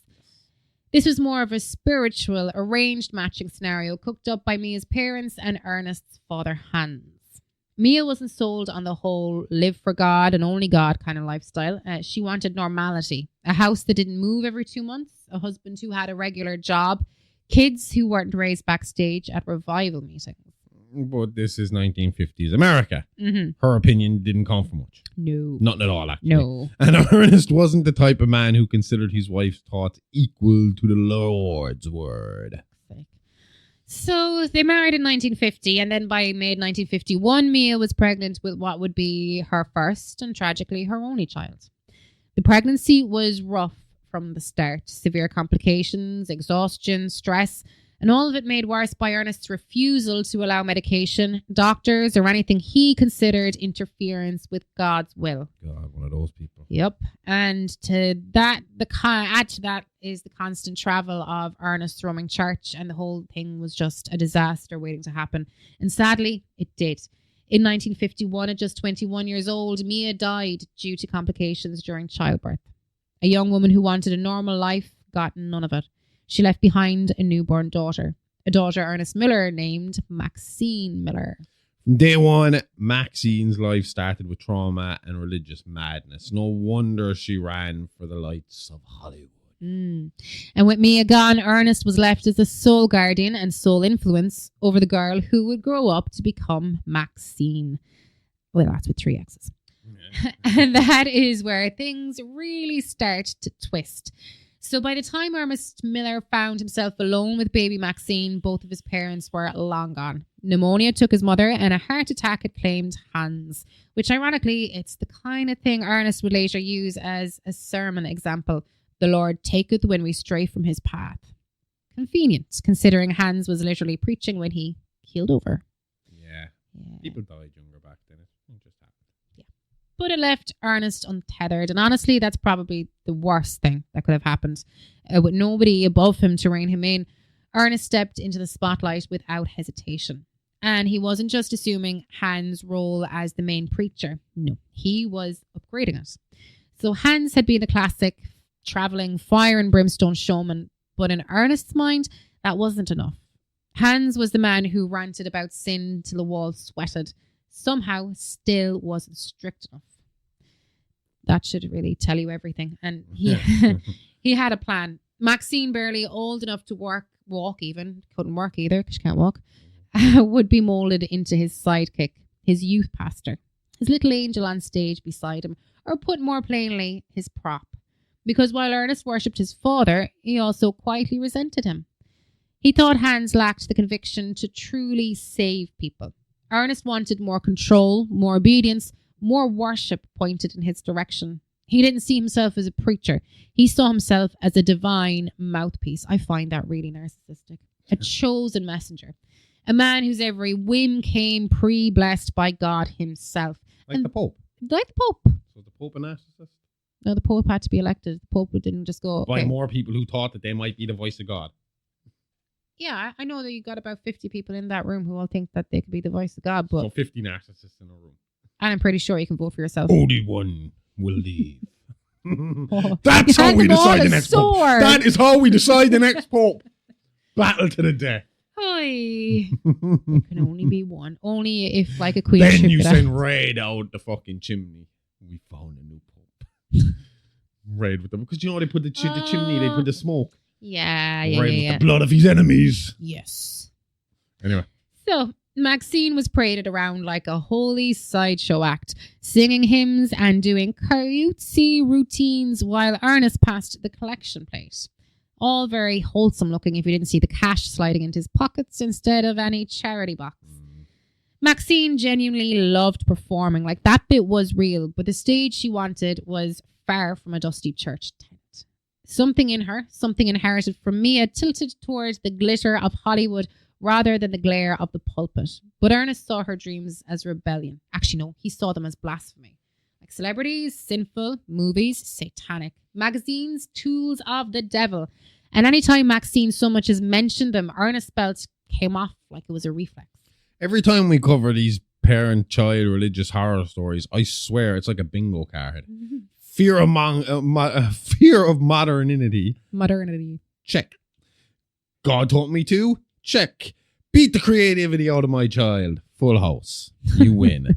This was more of a spiritual, arranged matching scenario cooked up by Mia's parents and Ernest's father, Hans. Mia wasn't sold on the whole live for God and only God kind of lifestyle. She wanted normality, a house that didn't move every 2 months, a husband who had a regular job, kids who weren't raised backstage at revival meetings. But this is 1950s America. Mm-hmm. Her opinion didn't count for much. No. Nothing at all, actually. No. And Ernest wasn't the type of man who considered his wife's thoughts equal to the Lord's word. So they married in 1950, and then by mid-1951, Mia was pregnant with what would be her first and tragically her only child. The pregnancy was rough from the start. Severe complications, exhaustion, stress, and all of it made worse by Ernest's refusal to allow medication, doctors, or anything he considered interference with God's will. God, one of those people. Yep. And to that, add to that is the constant travel of Ernest roaming church, and the whole thing was just a disaster waiting to happen. And sadly, it did. In 1951, at just 21 years old, Mia died due to complications during childbirth. A young woman who wanted a normal life got none of it. She left behind a newborn daughter, a daughter Ernest Miller named Maxine Miller. From day one, Maxine's life started with trauma and religious madness. No wonder she ran for the lights of Hollywood. And with Mia gone, Ernest was left as a sole guardian and sole influence over the girl who would grow up to become Maxine. Well, that's with 3 X's. Yeah. And that is where things really start to twist. So by the time Ernest Miller found himself alone with baby Maxine, both of his parents were long gone. Pneumonia took his mother and a heart attack had claimed Hans, which ironically, it's the kind of thing Ernest would later use as a sermon example. The Lord taketh when we stray from his path. Convenient, considering Hans was literally preaching when he keeled over. Yeah. People died younger back then. It just happened. But it left Ernest untethered. And honestly, that's probably the worst thing that could have happened. With nobody above him to rein him in, Ernest stepped into the spotlight without hesitation. And he wasn't just assuming Hans' role as the main preacher. No, he was upgrading it. So Hans had been the classic travelling fire and brimstone showman. But in Ernest's mind, that wasn't enough. Hans was the man who ranted about sin till the walls sweated. Somehow still wasn't strict enough. That should really tell you everything. And he had a plan. Maxine, barely old enough to walk even, couldn't work either because she can't walk, would be moulded into his sidekick, his youth pastor, his little angel on stage beside him, or put more plainly, his prop. Because while Ernest worshipped his father, he also quietly resented him. He thought Hans lacked the conviction to truly save people. Ernest wanted more control, more obedience, more worship pointed in his direction. He didn't see himself as a preacher. He saw himself as a divine mouthpiece. I find that really narcissistic. A chosen messenger. A man whose every whim came pre-blessed by God himself. Like the Pope. Like the Pope. So the Pope a narcissist? No, the Pope had to be elected. The Pope didn't just go... By more people who thought that they might be the voice of God. Yeah, I know that you got about 50 people in that room who all think that they could be the voice of God, but... So 50 narcissists in a room. And I'm pretty sure you can vote for yourself. Only one will leave. Oh. That's how we decide the next sword. Pope. That is how we decide the next Pope. Battle to the death. Hi. There can only be one. Only if like a queen. Then you send Raid out the fucking chimney. We found a new Pope. Raid with them. Because you know they put the chimney, they put the smoke. Yeah. Raid with the blood of his enemies. Yes. Anyway. So, Maxine was paraded around like a holy sideshow act, singing hymns and doing cutesy routines while Ernest passed the collection plate. All very wholesome looking if you didn't see the cash sliding into his pockets instead of any charity box. Maxine genuinely loved performing. Like, that bit was real, but the stage she wanted was far from a dusty church tent. Something in her, something inherited from Mia, tilted towards the glitter of Hollywood rather than the glare of the pulpit. But Ernest saw her dreams as rebellion. Actually, no, he saw them as blasphemy. Like celebrities, sinful, movies, satanic, magazines, tools of the devil. And anytime Maxine so much as mentioned them, Ernest's belt came off like it was a reflex. Every time we cover these parent-child religious horror stories, I swear it's like a bingo card. Fear of modernity. Modernity. Check. God taught me to. Check. Beat the creativity out of my child. Full house. You win.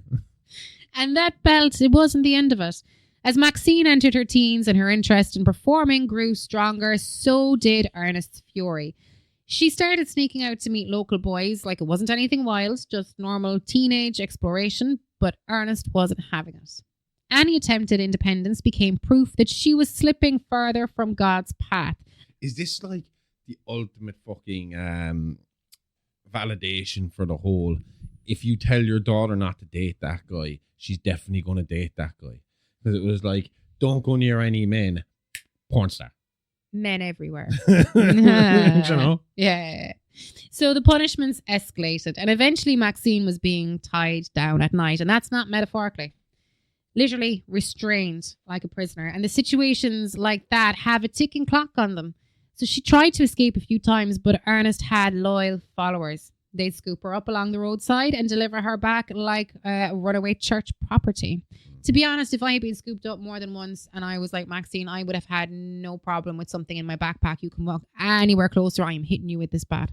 And that belt, it wasn't the end of it. As Maxine entered her teens and her interest in performing grew stronger, so did Ernest's fury. She started sneaking out to meet local boys like it wasn't anything wild, just normal teenage exploration, but Ernest wasn't having it. Any attempt at independence became proof that she was slipping further from God's path. Is this like the ultimate fucking validation for the whole, if you tell your daughter not to date that guy, she's definitely going to date that guy? Because it was like, don't go near any men, porn star. Men everywhere. You know? Yeah. So the punishments escalated and eventually Maxine was being tied down at night, and that's not metaphorically. Literally restrained like a prisoner. And the situations like that have a ticking clock on them. So she tried to escape a few times, but Ernest had loyal followers. They'd scoop her up along the roadside and deliver her back like a runaway church property. To be honest, if I had been scooped up more than once and I was like Maxine, I would have had no problem with something in my backpack. You can walk anywhere closer, I am hitting you with this bat.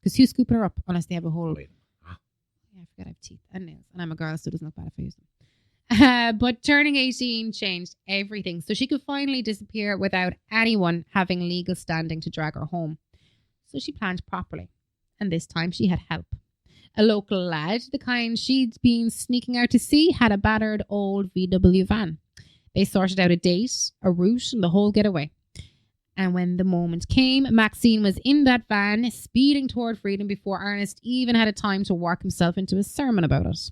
Because who's scooping her up unless they have a hole? Yeah, I forgot I have teeth and nails. And I'm a girl, so it doesn't look bad if I use them. But turning 18 changed everything. So she could finally disappear without anyone having legal standing to drag her home. So she planned properly. And this time she had help. A local lad, the kind she'd been sneaking out to see, had a battered old VW van. They sorted out a date, a route, and the whole getaway. And when the moment came, Maxine was in that van, speeding toward freedom before Ernest even had a time to work himself into a sermon about it.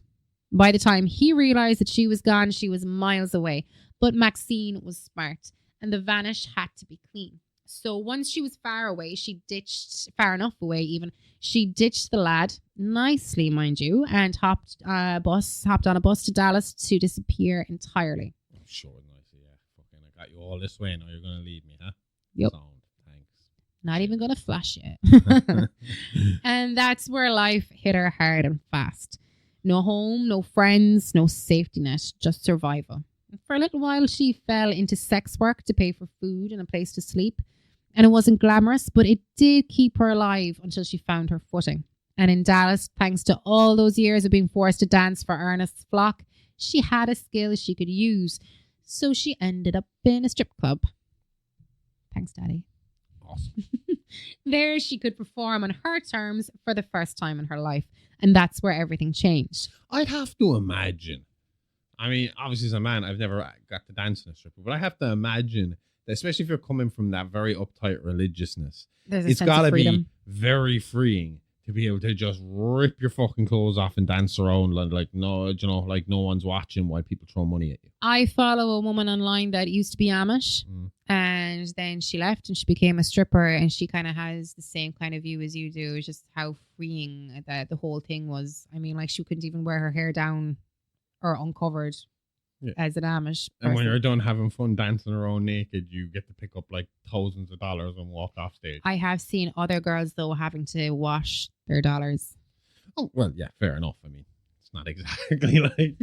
By the time he realized that she was gone, she was miles away. But Maxine was smart. and the vanish had to be clean. So once she was far enough away even, she ditched the lad, nicely mind you, and hopped on a bus to Dallas to disappear entirely. I'm sure nicely, yeah. Fucking, I got you all this way, now you're going to leave me, huh? Yep. Sound. Thanks. Not even going to flash it. And that's where life hit her hard and fast. No home, no friends, no safety net, just survival. For a little while, she fell into sex work to pay for food and a place to sleep. And it wasn't glamorous, but it did keep her alive until she found her footing. And in Dallas, thanks to all those years of being forced to dance for Ernest's flock, she had a skill she could use. So she ended up in a strip club. Thanks, Daddy. Awesome. There she could perform on her terms for the first time in her life. And that's where everything changed. I'd have to imagine. I mean, obviously as a man, I've never got to dance in a strip club, but I have to imagine that, especially if you're coming from that very uptight religiousness, it's got to be very freeing to be able to just rip your fucking clothes off and dance around like no one's watching while people throw money at you. I follow a woman online that used to be Amish, and then she left and she became a stripper, and she kind of has the same kind of view as you do. It's just how freeing that the whole thing was. I mean, like, she couldn't even wear her hair down or uncovered as an Amish person. And when you're done having fun dancing around naked, you get to pick up like thousands of dollars and walk off stage. I have seen other girls, though, having to wash their dollars. Oh, well, yeah, fair enough. I mean, it's not exactly like...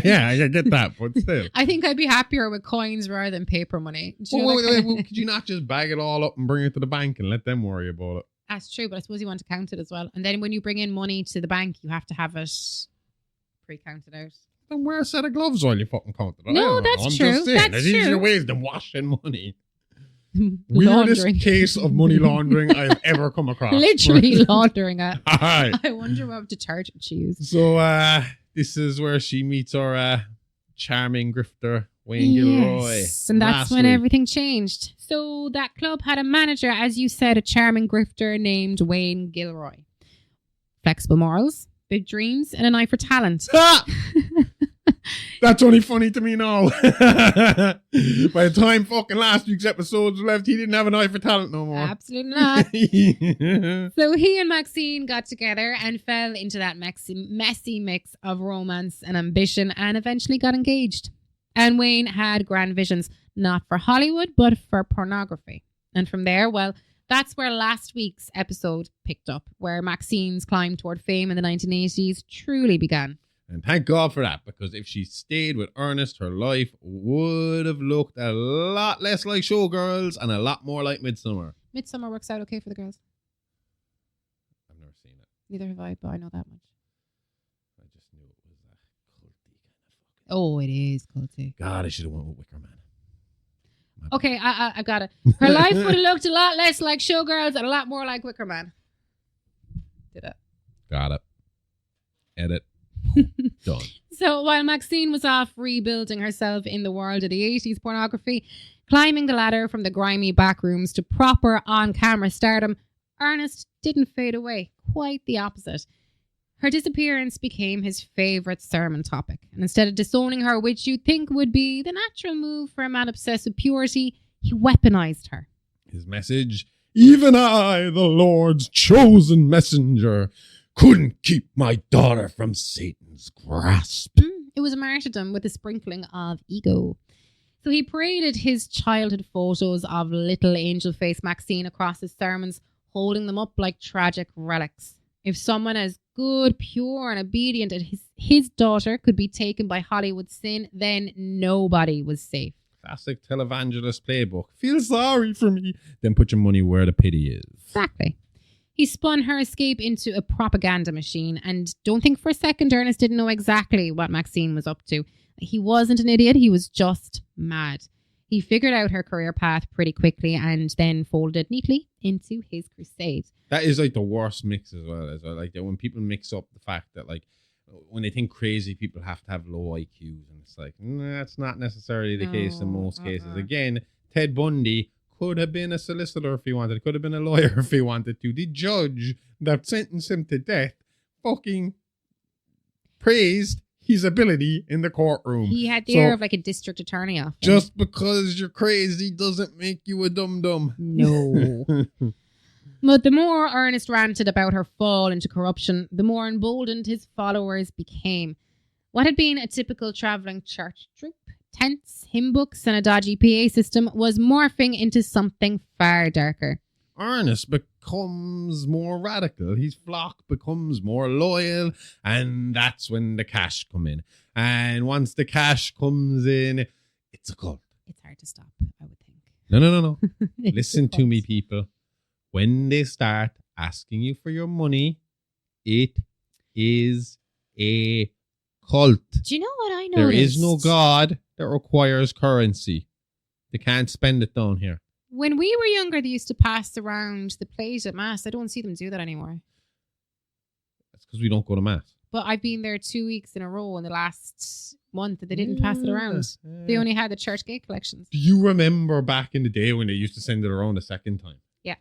yeah, I get that, but still. I think I'd be happier with coins rather than paper money. Could you not just bag it all up and bring it to the bank and let them worry about it? That's true, but I suppose you want to count it as well. And then when you bring in money to the bank, you have to have it pre-counted out. Then wear a set of gloves while you fucking count it. No, that's true. Just saying, that's there's true. easier ways than washing money. Weirdest case of money laundering I've ever come across. Literally laundering it. Right. I wonder what detergent she used. So this is where she meets our charming grifter, Wayne Gilroy. Yes, and that's when everything changed. So that club had a manager, as you said, a charming grifter named Wayne Gilroy. Flexible morals, big dreams, and an eye for talent. That's only funny to me now. By the time fucking last week's episode was left, he didn't have an eye for talent no more. Absolutely not. So he and Maxine got together and fell into that messy mix of romance and ambition, and eventually got engaged. And Wayne had grand visions, not for Hollywood, but for pornography. And from there, well, that's where last week's episode picked up, where Maxine's climb toward fame in the 1980s truly began. And thank God for that, because if she stayed with Ernest, her life would have looked a lot less like Showgirls and a lot more like Midsummer. Midsummer works out okay for the girls. I've never seen it. Neither have I, but I know that much. I just knew it was a culty kind of fucking... Oh, it is culty. God, I should have went with Wicker Man. Okay, I got it. Her life would have looked a lot less like Showgirls and a lot more like Wicker Man. Did it. Got it. Edit. Done. So while Maxine was off rebuilding herself in the world of the 80s pornography, climbing the ladder from the grimy backrooms to proper on-camera stardom, Ernest didn't fade away. Quite the opposite. Her disappearance became his favourite sermon topic. And instead of disowning her, which you'd think would be the natural move for a man obsessed with purity, he weaponized her. His message, even I, the Lord's chosen messenger, couldn't keep my daughter from Satan's grasp. It was a martyrdom with a sprinkling of ego. So he paraded his childhood photos of little angel-faced Maxine across his sermons, holding them up like tragic relics. If someone as good, pure, and obedient as his daughter could be taken by Hollywood sin, then nobody was safe. Classic televangelist playbook. Feel sorry for me, then put your money where the pity is. Exactly. He spun her escape into a propaganda machine, and don't think for a second Ernest didn't know exactly what Maxine was up to. He wasn't an idiot, he was just mad. He figured out her career path pretty quickly and then folded neatly into his crusade. That is like the worst mix as well. Like when people mix up the fact that like when they think crazy people have to have low IQs, and it's like, that's not necessarily the case in most cases. Again, Ted Bundy could have been a solicitor if he wanted. Could have been a lawyer if he wanted to. The judge that sentenced him to death fucking praised his ability in the courtroom. He had the air of like a district attorney office. Just because you're crazy doesn't make you a dum-dum. No. But the more Ernest ranted about her fall into corruption, the more emboldened his followers became. What had been a typical travelling church troupe, tents, hymn books, and a dodgy PA system was morphing into something far darker. Ernest becomes more radical. His flock becomes more loyal, and that's when the cash come in. And once the cash comes in, it's a cult. It's hard to stop, I would think. No. Listen to me, people. When they start asking you for your money, it is a cult. Do you know what I noticed? There is no God that requires currency. They can't spend it down here. When we were younger, they used to pass around the plate at Mass. I don't see them do that anymore. That's because we don't go to Mass. But I've been there 2 weeks in a row in the last month and they didn't pass it around. They only had the church gate collections. Do you remember back in the day when they used to send it around a second time? Yeah.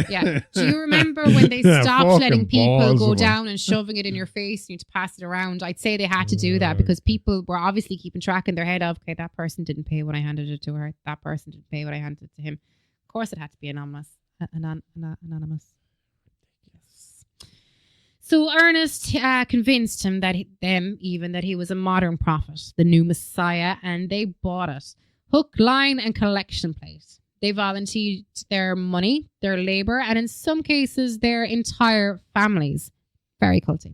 Yeah. Do you remember when they stopped letting people go down and shoving it in your face and you to pass it around? I'd say they had to do that because people were obviously keeping track in their head of, okay, that person didn't pay when I handed it to her. That person didn't pay when I handed it to him. Of course, it had to be anonymous. Anonymous. Yes. So Ernest convinced him that he was a modern prophet, the new Messiah, and they bought it. Hook, line, and collection plate. They volunteered their money, their labor, and in some cases, their entire families. Very culty.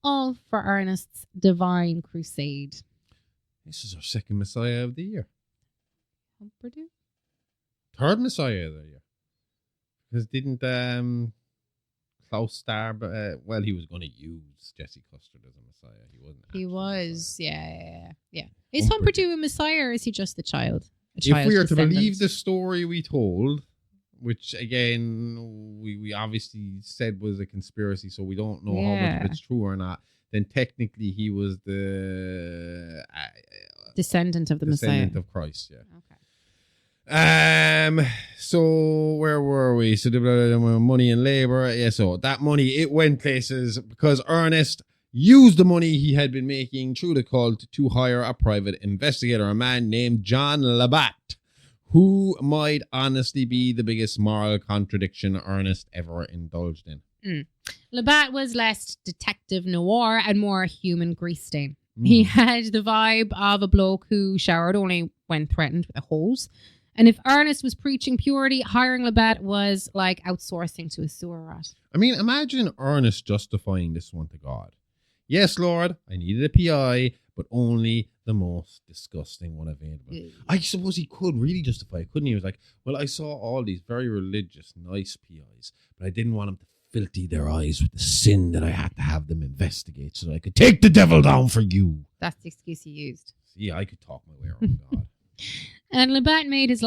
All for Ernest's divine crusade. This is our second Messiah of the year. Purdue? Third Messiah of the year. Because didn't Klaus Star, well, he was going to use Jesse Custard as a Messiah. He wasn't. He was, Messiah. yeah. Is Humperdinck a Messiah or is he just the child? If we are to believe the story we told, which again we obviously said was a conspiracy, so we don't know how much of it's true or not, then technically he was the descendant of the Messiah. Descendant of Christ, yeah. Okay. So where were we? So the money and labor. Yeah, so that money, it went places because Ernest used the money he had been making through the cult to hire a private investigator, a man named John Labatt, who might honestly be the biggest moral contradiction Ernest ever indulged in. Labatt was less detective noir and more human grease stain. He had the vibe of a bloke who showered only when threatened with a hose. And if Ernest was preaching purity, hiring Labatt was like outsourcing to a sewer rat. I mean, imagine Ernest justifying this one to God. Yes, Lord, I needed a PI, but only the most disgusting one available. I suppose he could really justify it, couldn't he? He was like, well, I saw all these very religious, nice PIs, but I didn't want them to filthy their eyes with the sin that I had to have them investigate so that I could take the devil down for you. That's the excuse he used. See, I could talk my way around God. And Labatt made his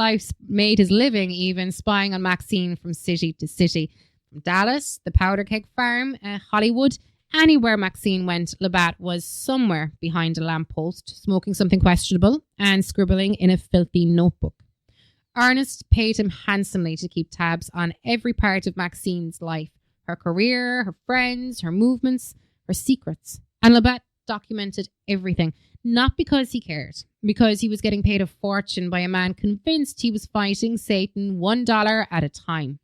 living even spying on Maxine from city to city. From Dallas, the Powder Keg Farm, Hollywood. Anywhere Maxine went, Labatt was somewhere behind a lamppost, smoking something questionable and scribbling in a filthy notebook. Ernest paid him handsomely to keep tabs on every part of Maxine's life, her career, her friends, her movements, her secrets. And Labatt documented everything, not because he cared, because he was getting paid a fortune by a man convinced he was fighting Satan $1 at a time.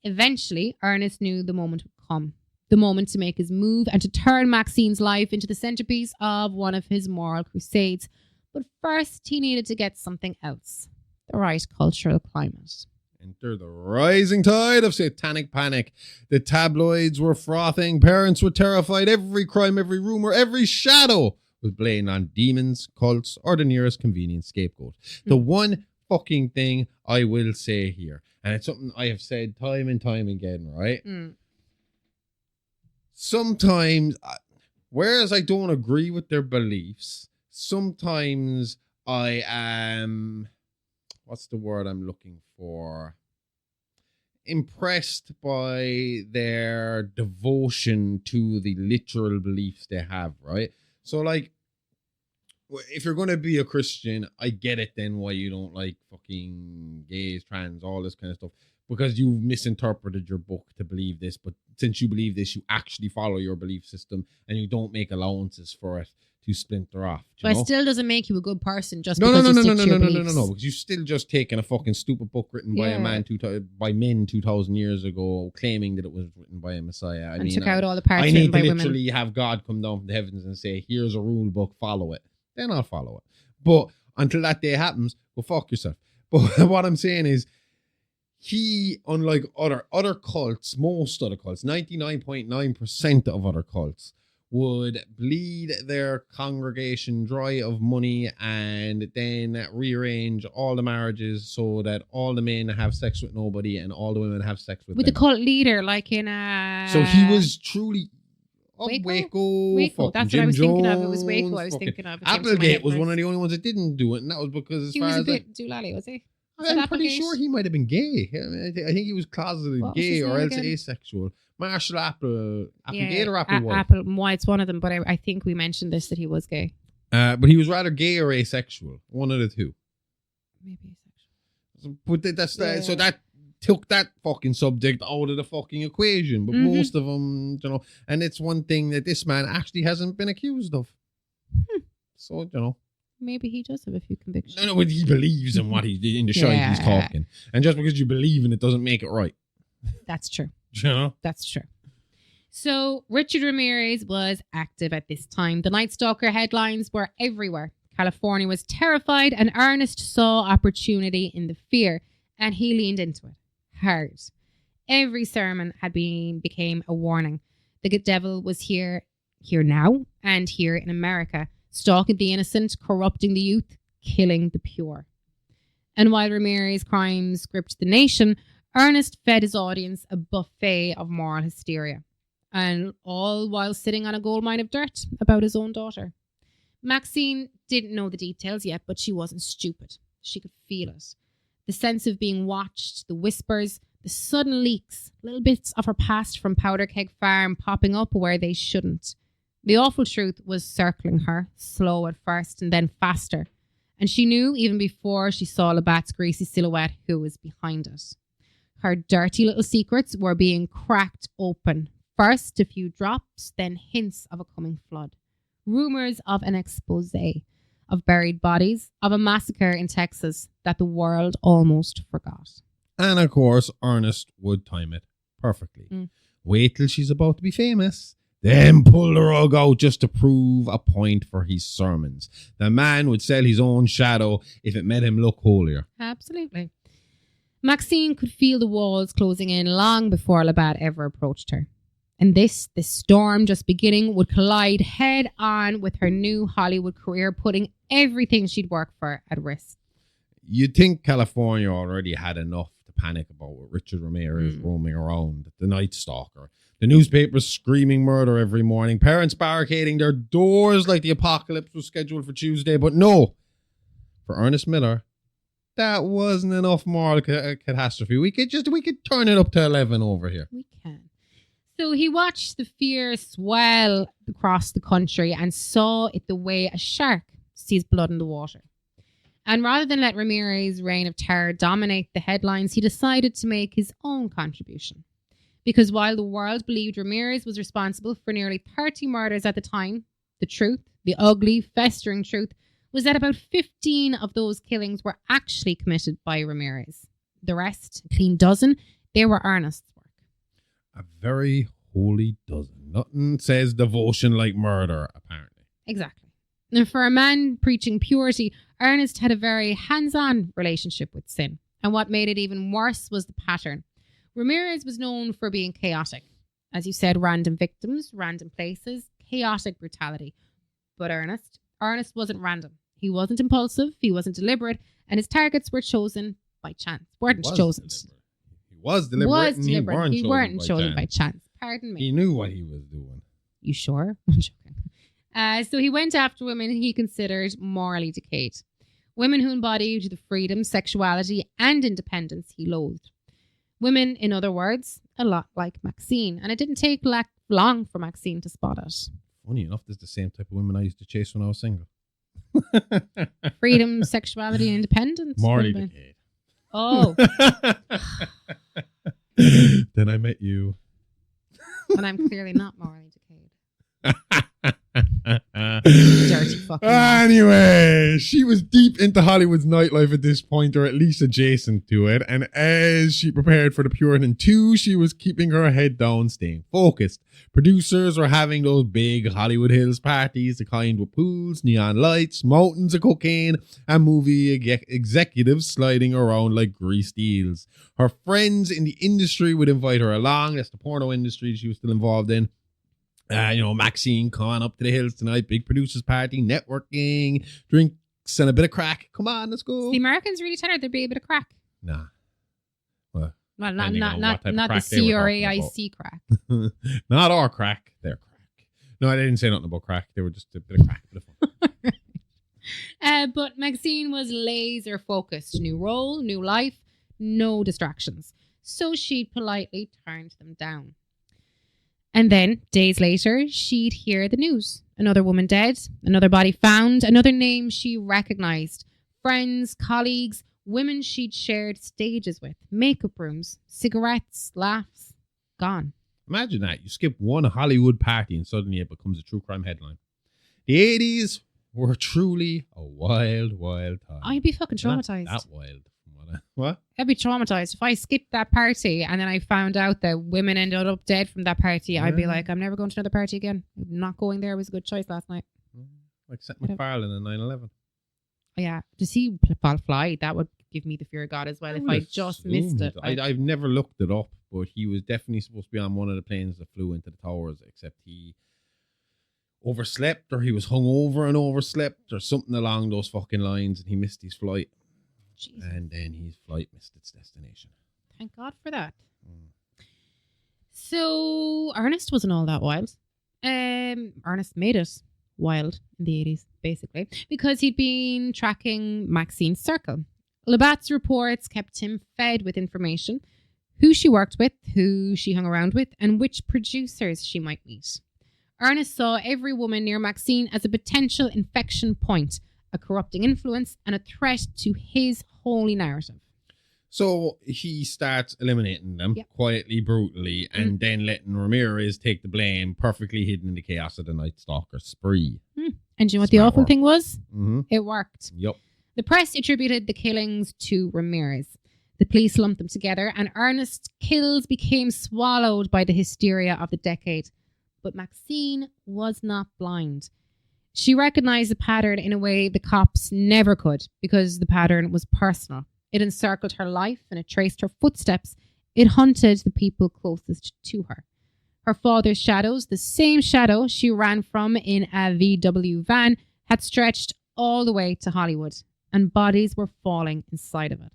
Eventually, Ernest knew the moment would come. The moment to make his move and to turn Maxine's life into the centerpiece of one of his moral crusades. But first, he needed to get something else. The right cultural climate. Enter the rising tide of satanic panic. The tabloids were frothing. Parents were terrified. Every crime, every rumor, every shadow was blamed on demons, cults, or the nearest convenient scapegoat. The one fucking thing I will say here, and it's something I have said time and time again, right? Sometimes, whereas I don't agree with their beliefs, sometimes I am, what's the word I'm looking for? Impressed by their devotion to the literal beliefs they have, right? So, like, if you're going to be a Christian, I get it then why you don't like fucking gays, trans, all this kind of stuff. because you misinterpreted your book to believe this, but since you believe this, you actually follow your belief system and you don't make allowances for it to splinter off. But it still doesn't make you a good person just No, because no, you no, stick no, to your no, beliefs. no, because you've still just taken a fucking stupid book written by a man by men 2,000 years ago, claiming that it was written by a messiah. I took out all the parts I written need by to women. literally have God come down from the heavens and say, "Here's a rule book, follow it." Then I'll follow it. But until that day happens, go fuck yourself. But what I'm saying is, he, unlike other cults, most other cults, 99.9% of other cults, would bleed their congregation dry of money and then rearrange all the marriages so that all the men have sex with nobody and all the women have sex with the them. cult leader, like in So he was truly... Waco. That's Jim what I was thinking of. It Jones, was Waco I was fucking thinking of. It came to my Applegate head was one first. of the only ones that didn't do it, and that was because as He far was a as bit doolally, was he? I'm pretty sure he might have been gay. I mean, I think he was closeted What was gay his or name else again? asexual. Marshall Applegate or Applewhite. Apple's one of them, but I think we mentioned this, that he was gay. But he was rather gay or asexual. One of the two. Maybe asexual. But so that took that fucking subject out of the fucking equation. But most of them, and it's one thing that this man actually hasn't been accused of. So, Maybe he does have a few convictions. No, but he believes in what he's in the shite he's talking. And just because you believe in it doesn't make it right. That's true. That's true. So Richard Ramirez was active at this time. The Night Stalker headlines were everywhere. California was terrified, and Ernest saw opportunity in the fear, and he leaned into it hard. Every sermon became a warning. The devil was here now, and here in America, stalking the innocent, corrupting the youth, killing the pure. And while Ramirez's crimes gripped the nation, Ernest fed his audience a buffet of moral hysteria, and all while sitting on a goldmine of dirt about his own daughter. Maxine didn't know the details yet, but she wasn't stupid. She could feel it. The sense of being watched, the whispers, the sudden leaks, little bits of her past from Powder Keg Farm popping up where they shouldn't. The awful truth was circling her, slow at first and then faster. And she knew, even before she saw Labatt's greasy silhouette, who was behind it. Her dirty little secrets were being cracked open. First, a few drops, then hints of a coming flood. Rumors of an expose, of buried bodies, of a massacre in Texas that the world almost forgot. And of course, Ernest would time it perfectly. Wait till she's about to be famous, then pull the rug out just to prove a point for his sermons. The man would sell his own shadow if it made him look holier. Absolutely. Maxine could feel the walls closing in long before Labatt ever approached her. And this storm just beginning would collide head on with her new Hollywood career, putting everything she'd worked for at risk. You'd think California already had enough to panic about with Richard Ramirez roaming around, the Night Stalker. The newspapers screaming murder every morning, parents barricading their doors like the apocalypse was scheduled for Tuesday. But no, for Ernest Miller, that wasn't enough moral catastrophe. We could turn it up to 11 over here. We can. So he watched the fear swell across the country and saw it the way a shark sees blood in the water. And rather than let Ramirez's reign of terror dominate the headlines, he decided to make his own contribution. Because while the world believed Ramirez was responsible for nearly 30 murders at the time, the truth, the ugly, festering truth, was that about 15 of those killings were actually committed by Ramirez. The rest, a clean dozen, they were Ernest's work. A very holy dozen. Nothing says devotion like murder, apparently. Exactly. And for a man preaching purity, Ernest had a very hands-on relationship with sin. And what made it even worse was the pattern. Ramirez was known for being chaotic. As you said, random victims, random places, chaotic brutality. But Ernest wasn't random. He wasn't impulsive. He wasn't deliberate. And his targets were chosen by chance. He was deliberate. He weren't chosen by chance. Pardon me. He knew what he was doing. You sure? I'm joking. So he went after women he considered morally decayed. Women who embodied the freedom, sexuality, and independence he loathed. Women, in other words, a lot like Maxine. And it didn't take long for Maxine to spot it. Funny enough, this is the same type of women I used to chase when I was single. Freedom, sexuality, and independence. Morally decayed. Oh. Then I met you. And I'm clearly not morally decayed. Dirty fucking man. Anyway, she was deep into Hollywood's nightlife at this point, or at least adjacent to it. And as she prepared for the Puritan 2, she was keeping her head down, staying focused. Producers were having those big Hollywood Hills parties, the kind with pools, neon lights, mountains of cocaine, and movie executives sliding around like greased eels. Her friends in the industry would invite her along. That's the porno industry she was still involved in. Maxine, come on up to the hills tonight. Big producers party, networking, drinks, and a bit of crack. Come on, let's go. The Americans really tell her there'd be a bit of crack. Nah. Well, not the C-R-A-I-C crack. Not our crack. Their crack. No, I didn't say nothing about crack. They were just a bit of crack. Bit of fun. But Maxine was laser focused. New role, new life, no distractions. So she'd politely turned them down. And then, days later, she'd hear the news. Another woman dead, another body found, another name she recognized. Friends, colleagues, women she'd shared stages with, makeup rooms, cigarettes, laughs, gone. Imagine that. You skip one Hollywood party and suddenly it becomes a true crime headline. The 80s were truly a wild, wild time. I'd be fucking traumatized. Not that wild. What? I'd be traumatized. If I skipped that party and then I found out that women ended up dead from that party, I'd be like, I'm never going to another party again. Not going there was a good choice last night. Like Seth MacFarlane in 9/11. Yeah. To see fly, that would give me the fear of God as well if I just missed it. I've never looked it up, but he was definitely supposed to be on one of the planes that flew into the towers, except he overslept or he was hungover and overslept or something along those fucking lines and he missed his flight. Jesus. And then his flight missed its destination. Thank God for that. So Ernest wasn't all that wild. Ernest made it wild in the 80s, basically, because he'd been tracking Maxine's circle. Labatt's reports kept him fed with information, who she worked with, who she hung around with, and which producers she might meet. Ernest saw every woman near Maxine as a potential infection point, a corrupting influence, and a threat to his holy narrative. So he starts eliminating them quietly, brutally, and then letting Ramirez take the blame, perfectly hidden in the chaos of the Night Stalker spree. And do you know what the awful thing was? It worked. Yep. The press attributed the killings to Ramirez. The police lumped them together, and Ernest's kills became swallowed by the hysteria of the decade. But Maxine was not blind. She recognized the pattern in a way the cops never could, because the pattern was personal. It encircled her life and it traced her footsteps. It hunted the people closest to her. Her father's shadows, the same shadow she ran from in a VW van, had stretched all the way to Hollywood, and bodies were falling inside of it.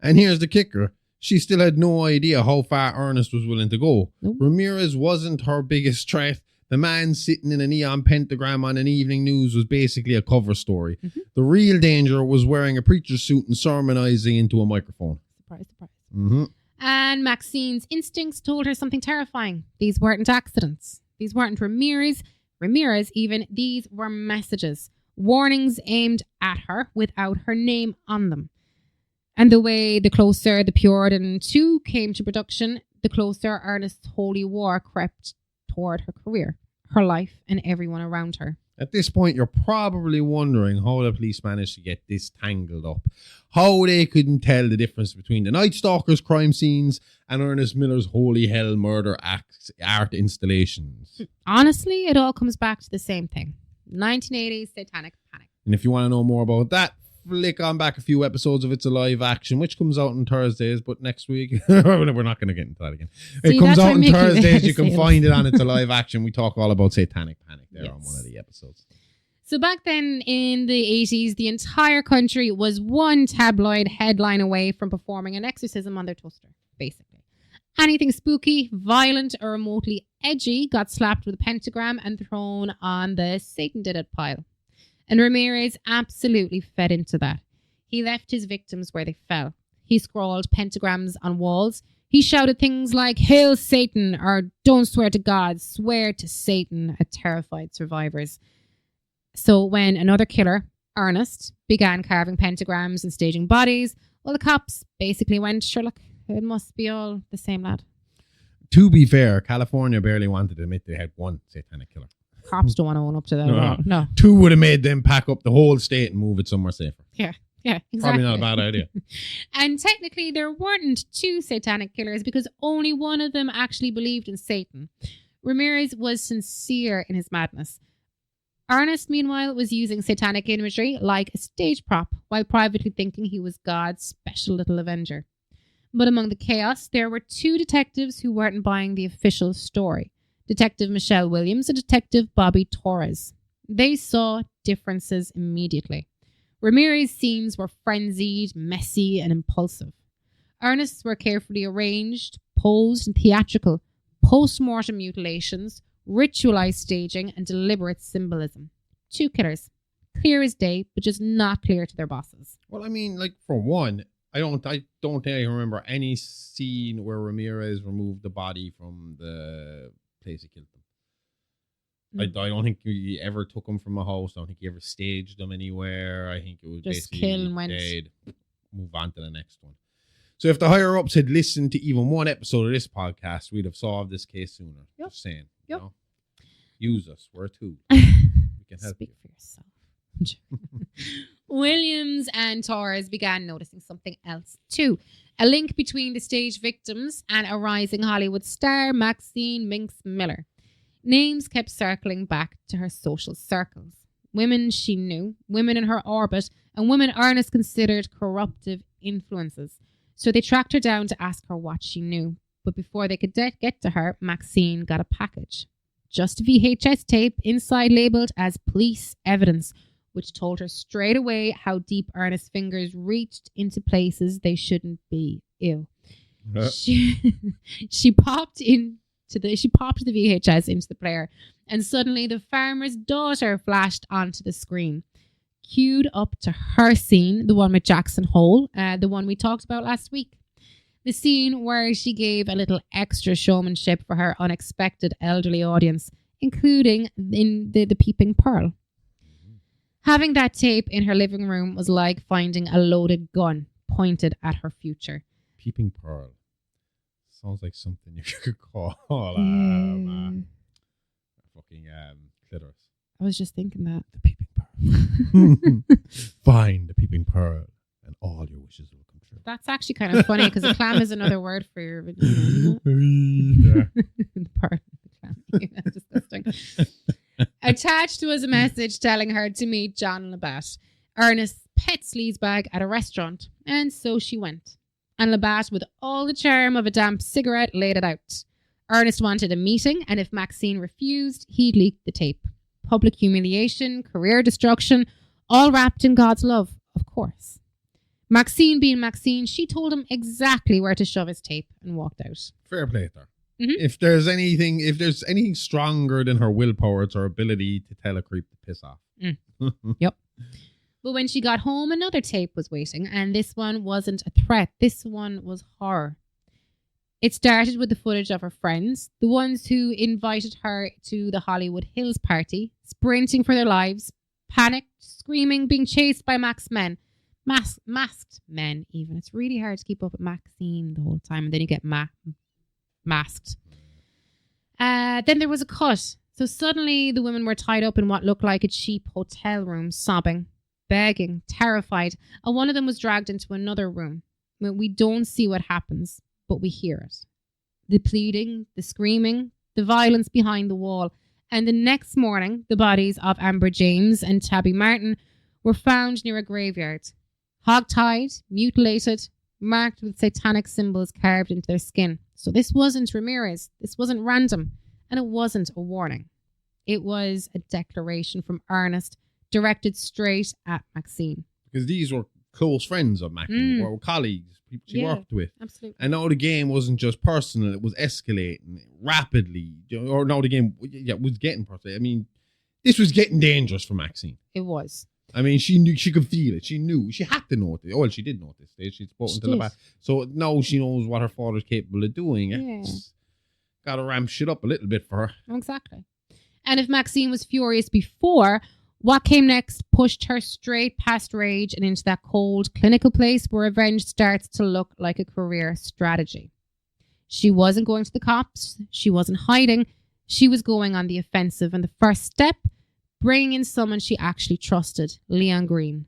And here's the kicker. She still had no idea how far Ernest was willing to go. Nope. Ramirez wasn't her biggest threat. The man sitting in a neon pentagram on an evening news was basically a cover story. The real danger was wearing a preacher's suit and sermonizing into a microphone. Surprise, surprise. And Maxine's instincts told her something terrifying. These weren't accidents. These weren't Ramirez even. These were messages. Warnings aimed at her without her name on them. And the closer the Puritan 2 came to production, the closer Ernest's holy war crept toward her career, her life, and everyone around her. At this point, you're probably wondering how the police managed to get this tangled up. How they couldn't tell the difference between the Night Stalker's crime scenes and Ernest Miller's holy hell murder art installations. Honestly, it all comes back to the same thing. 1980s satanic panic. And if you want to know more about that, flick on back a few episodes of It's Alive Action, which comes out on Thursdays, but next week, we're not going to get into that again. It comes out on Thursdays. You can find it on It's Alive Action. We talk all about satanic panic there on one of the episodes. So back then in the 80s, the entire country was one tabloid headline away from performing an exorcism on their toaster, basically. Anything spooky, violent, or remotely edgy got slapped with a pentagram and thrown on the Satan did it pile. And Ramirez absolutely fed into that. He left his victims where they fell. He scrawled pentagrams on walls. He shouted things like, "Hail Satan," or "Don't swear to God, swear to Satan," at terrified survivors. So when another killer, Ernest, began carving pentagrams and staging bodies, well, the cops basically went, sure, look, it must be all the same lad. To be fair, California barely wanted to admit they had one satanic killer. Cops don't want to own up to that at all. No. 2 would have made them pack up the whole state and move it somewhere safer. Yeah, exactly. Probably not a bad idea. And technically, there weren't 2 satanic killers because only one of them actually believed in Satan. Ramirez was sincere in his madness. Ernest, meanwhile, was using satanic imagery like a stage prop while privately thinking he was God's special little avenger. But among the chaos, there were 2 detectives who weren't buying the official story. Detective Michelle Williams and Detective Bobby Torres. They saw differences immediately. Ramirez's scenes were frenzied, messy, and impulsive. Ernest's were carefully arranged, posed, and theatrical. Post-mortem mutilations, ritualized staging, and deliberate symbolism. 2 killers. Clear as day, but just not clear to their bosses. Well, I mean, like, for one, I don't think I remember any scene where Ramirez removed the body from the place he killed them. I don't think he ever took them from a house. I don't think he ever staged them anywhere. I think it was just basically kill and went. They'd move on to the next one. So if the higher ups had listened to even one episode of this podcast, we'd have solved this case sooner. Yep. Just saying. Yep. You know? Use us. We're a tool. We can help Speak you. for yourself. Williams and Torres began noticing something else too. A link between the stage victims and a rising Hollywood star, Maxine Minx Miller. Names kept circling back to her social circles. Women she knew, women in her orbit, and women Ernest considered corruptive influences. So they tracked her down to ask her what she knew. But before they could get to her, Maxine got a package. Just a VHS tape inside labelled as police evidence, which told her straight away how deep Ernest's fingers reached into places they shouldn't be. Ew. She popped the VHS into the player, and suddenly the farmer's daughter flashed onto the screen. Queued up to her scene, the one with Jackson Hole, the one we talked about last week. The scene where she gave a little extra showmanship for her unexpected elderly audience, including in the Peeping Pearl. Having that tape in her living room was like finding a loaded gun pointed at her future. Peeping Pearl. Sounds like something you could call fucking clitoris. I was just thinking that. The Peeping Pearl. Find the Peeping Pearl and all your wishes will come true. That's actually kind of funny because a clam is another word for your vagina. Yeah. The pearl, the clam. Yeah, that's disgusting. Attached was a message telling her to meet John Labatt, Ernest's pet sleazebag, at a restaurant, and so she went. And Labatt, with all the charm of a damp cigarette, laid it out. Ernest wanted a meeting, and if Maxine refused, he'd leak the tape. Public humiliation, career destruction, all wrapped in God's love, of course. Maxine being Maxine, she told him exactly where to shove his tape and walked out. Fair play there. Mm-hmm. If there's anything stronger than her willpower, it's her ability to tell a creep to piss off. Yep. But when she got home, another tape was waiting, and this one wasn't a threat. This one was horror. It started with the footage of her friends, the ones who invited her to the Hollywood Hills party, sprinting for their lives, panicked, screaming, being chased by masked men, even. It's really hard to keep up with Maxine the whole time, and then you get masked. Then there was a cut. So suddenly the women were tied up in what looked like a cheap hotel room, sobbing, begging, terrified. And one of them was dragged into another room. We don't see what happens, but we hear it. The pleading, the screaming, the violence behind the wall. And the next morning, the bodies of Amber James and Tabby Martin were found near a graveyard. Hog-tied, mutilated, marked with satanic symbols carved into their skin. So this wasn't Ramirez. This wasn't random. And it wasn't a warning. It was a declaration from Ernest directed straight at Maxine. Because these were close friends of Maxine, or colleagues, people she worked with. Absolutely. And now the game wasn't just personal, it was escalating rapidly. Or now the game was getting personal. I mean, this was getting dangerous for Maxine. It was. I mean, she knew, she could feel it. She knew, she had to know it. Well, she did know at this stage. She'd spoken to the back. So now she knows what her father's capable of doing. Yeah. Got to ramp shit up a little bit for her. Exactly. And if Maxine was furious before, What came next pushed her straight past rage and into that cold, clinical place where revenge starts to look like a career strategy. She wasn't going to the cops. She wasn't hiding. She was going on the offensive. And the first step, bringing in someone she actually trusted, Leon Green.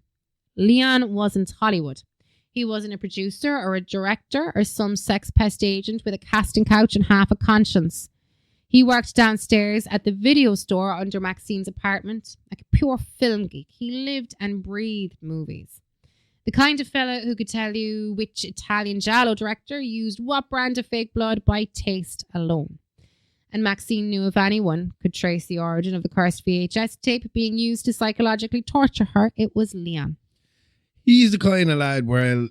Leon wasn't Hollywood. He wasn't a producer or a director or some sex pest agent with a casting couch and half a conscience. He worked downstairs at the video store under Maxine's apartment, like a pure film geek. He lived and breathed movies. The kind of fella who could tell you which Italian giallo director used what brand of fake blood by taste alone. And Maxine knew if anyone could trace the origin of the cursed VHS tape being used to psychologically torture her, it was Leon. He's the kind of lad where,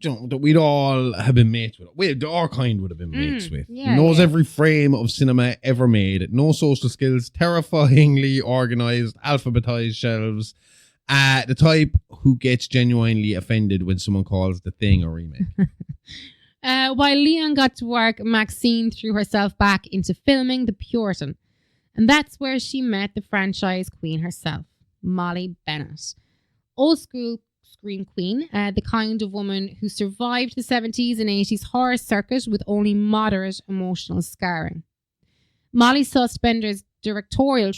that we'd all have been mates with. Our kind would have been mates with. Yeah, he knows every frame of cinema ever made. No social skills, terrifyingly organised, alphabetised shelves. The type who gets genuinely offended when someone calls The Thing a remake. While Leon got to work, Maxine threw herself back into filming The Puritan. And that's where she met the franchise queen herself, Molly Bennett. Old school screen queen, the kind of woman who survived the 70s and 80s horror circuit with only moderate emotional scarring. Molly sussed Bender's directorial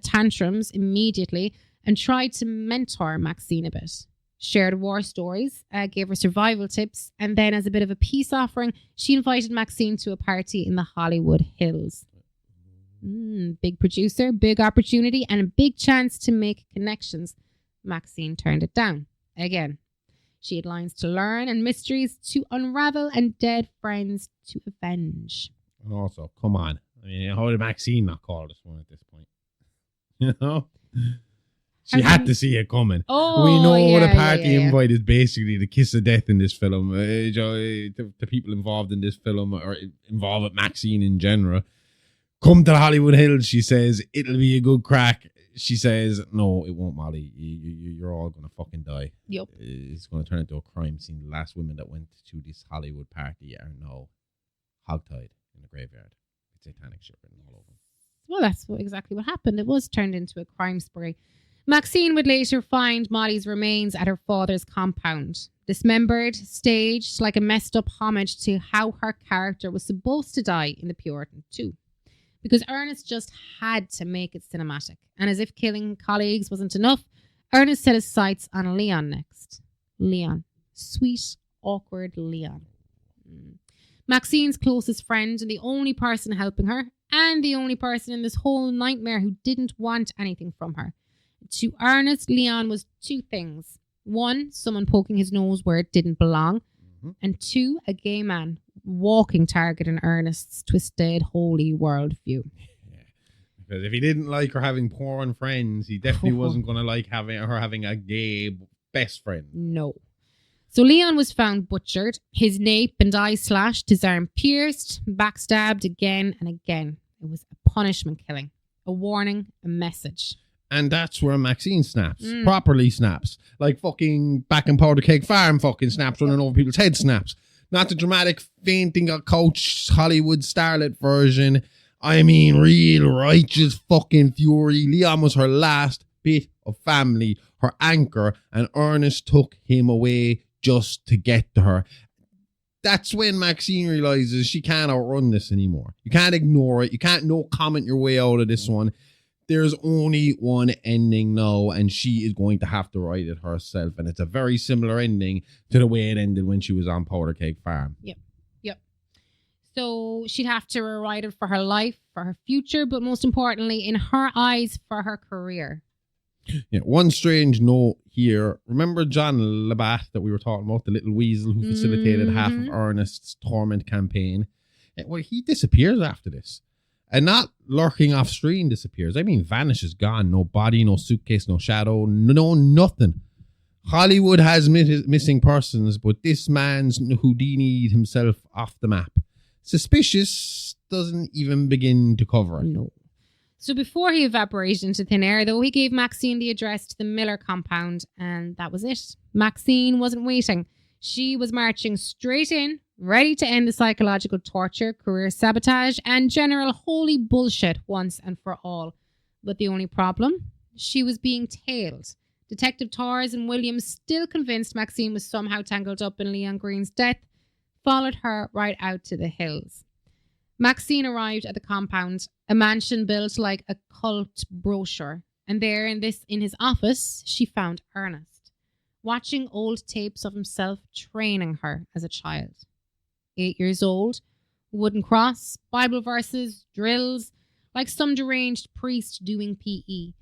tantrums immediately and tried to mentor Maxine a bit. Shared war stories, gave her survival tips, and then as a bit of a peace offering, she invited Maxine to a party in the Hollywood Hills. Big producer, big opportunity, and a big chance to make connections. Maxine turned it down. Again, she had lines to learn and mysteries to unravel and dead friends to avenge. And also, come on. I mean, how did Maxine not call this one at this point? You know? She had to see it coming. Oh, we know the yeah, party invite is basically the kiss of death in this film. The people involved in this film or involved with Maxine in general. Come to the Hollywood Hills, she says. It'll be a good crack. She says, no, it won't, Molly. You're all going to fucking die. Yep. It's going to turn into a crime scene. The last women that went to this Hollywood party are now hogtied in the graveyard. With satanic shit written all over them. Well, that's exactly what happened. It was turned into a crime spree. Maxine would later find Molly's remains at her father's compound. Dismembered, staged like a messed up homage to how her character was supposed to die in The Puritan too. Because Ernest just had to make it cinematic. And as if killing colleagues wasn't enough, Ernest set his sights on Leon next. Leon. Sweet, awkward Leon. Maxine's closest friend and the only person helping her, and the only person in this whole nightmare who didn't want anything from her. To Ernest, Leon was two things. One, someone poking his nose where it didn't belong. And two, a gay man, walking target in Ernest's twisted, holy worldview. Yeah. Because if he didn't like her having porn friends, he definitely wasn't going to like her having a gay best friend. No. So Leon was found butchered, his nape and eye slashed, his arm pierced, backstabbed again and again. It was a punishment killing, a warning, a message. And that's where Maxine snaps. Properly snaps. Like fucking back in Powder Keg Farm fucking snaps, running over people's heads snaps. Not the dramatic fainting a coach Hollywood starlet version. I mean, real righteous fucking fury. Leon was her last bit of family, her anchor, and Ernest took him away just to get to her. That's when Maxine realizes she can't outrun this anymore. You can't ignore it. You can't no comment your way out of this one. There's only one ending now, and she is going to have to write it herself. And it's a very similar ending to the way it ended when she was on Powder Keg Farm. Yep. So she'd have to rewrite it for her life, for her future, but most importantly, in her eyes, for her career. Yeah. One strange note here. Remember John Labatt that we were talking about, the little weasel who facilitated half of Ernest's torment campaign? Well, he disappears after this. And not lurking off screen disappears. I mean, vanishes, gone. No body, no suitcase, no shadow, no nothing. Hollywood has missing persons, but this man's Houdini himself off the map. Suspicious doesn't even begin to cover it. No. So before he evaporated into thin air, though, he gave Maxine the address to the Miller compound, and that was it. Maxine wasn't waiting. She was marching straight in, ready to end the psychological torture, career sabotage, and general holy bullshit once and for all. But the only problem? she was being tailed. Detective Torres and Williams, still convinced Maxine was somehow tangled up in Leon Green's death, followed her right out to the hills. Maxine arrived at the compound, a mansion built like a cult brochure, and there in his office, she found Ernest, watching old tapes of himself training her as a child. 8 years old, wooden cross, Bible verses, drills, like some deranged priest doing PE.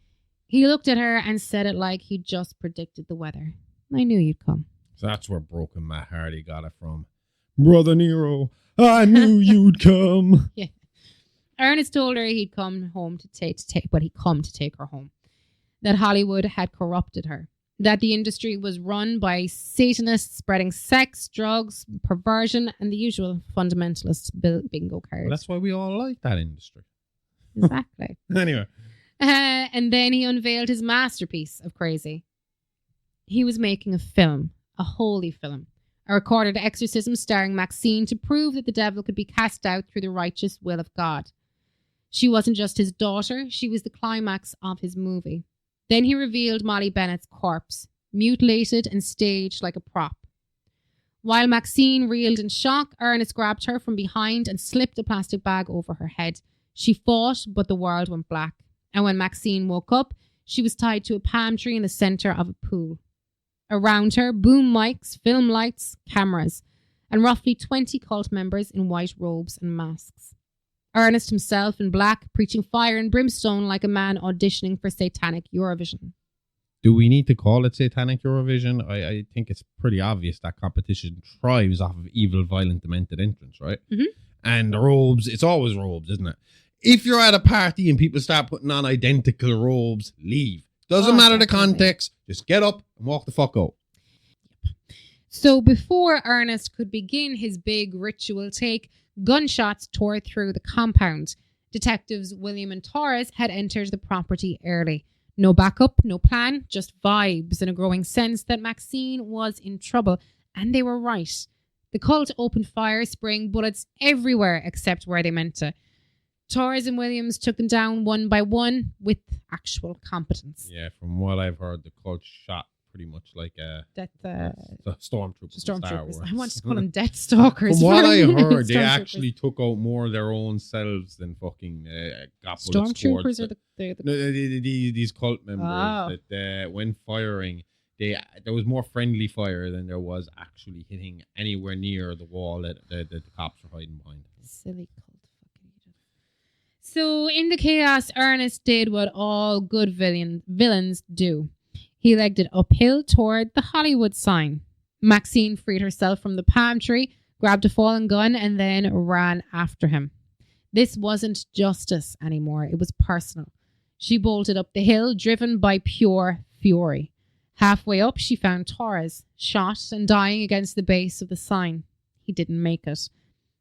He looked at her and said it like he'd just predicted the weather. I knew you'd come. So that's where Broken Matt Hardy got it from. Brother Nero, I knew you'd come. Yeah. Ernest told her he'd come home to take her home. That Hollywood had corrupted her. That the industry was run by Satanists spreading sex, drugs, perversion, and the usual fundamentalist bingo cards. Well, that's why we all like that industry. Exactly. Anyway. And then he unveiled his masterpiece of crazy. He was making a film, a holy film, a recorded exorcism starring Maxine to prove that the devil could be cast out through the righteous will of God. She wasn't just his daughter, she was the climax of his movie. Then he revealed Molly Bennett's corpse, mutilated and staged like a prop. While Maxine reeled in shock, Ernest grabbed her from behind and slipped a plastic bag over her head. She fought, but the world went black. And when Maxine woke up, she was tied to a palm tree in the center of a pool. Around her, boom mics, film lights, cameras, and roughly 20 cult members in white robes and masks. Ernest himself in black, preaching fire and brimstone like a man auditioning for satanic Eurovision. Do we need to call it satanic Eurovision? I think it's pretty obvious that competition thrives off of evil, violent, demented entrants, right? Mm-hmm. And the robes, it's always robes, isn't it? If you're at a party and people start putting on identical robes, leave. Doesn't matter the context. Just get up and walk the fuck out. So before Ernest could begin his big ritual take, gunshots tore through the compound. Detectives William and Torres had entered the property early. No backup, no plan, just vibes and a growing sense that Maxine was in trouble. And they were right. The cult opened fire, spraying bullets everywhere except where they meant to. Torres and Williams took them down one by one with actual competence. Yeah, from what I've heard, the cult shot pretty much like the stormtroopers. Stormtroopers. I want to call them Death Stalkers. From what I heard, they actually took out more of their own selves than fucking got Stormtroopers are these cult members that when firing, there was more friendly fire than there was actually hitting anywhere near the wall that the cops were hiding behind. Silly cult. So in the chaos, Ernest did what all good villains do. He legged it uphill toward the Hollywood sign. Maxine freed herself from the palm tree, grabbed a fallen gun, and then ran after him. This wasn't justice anymore. It was personal. She bolted up the hill, driven by pure fury. Halfway up, she found Torres, shot and dying against the base of the sign. He didn't make it.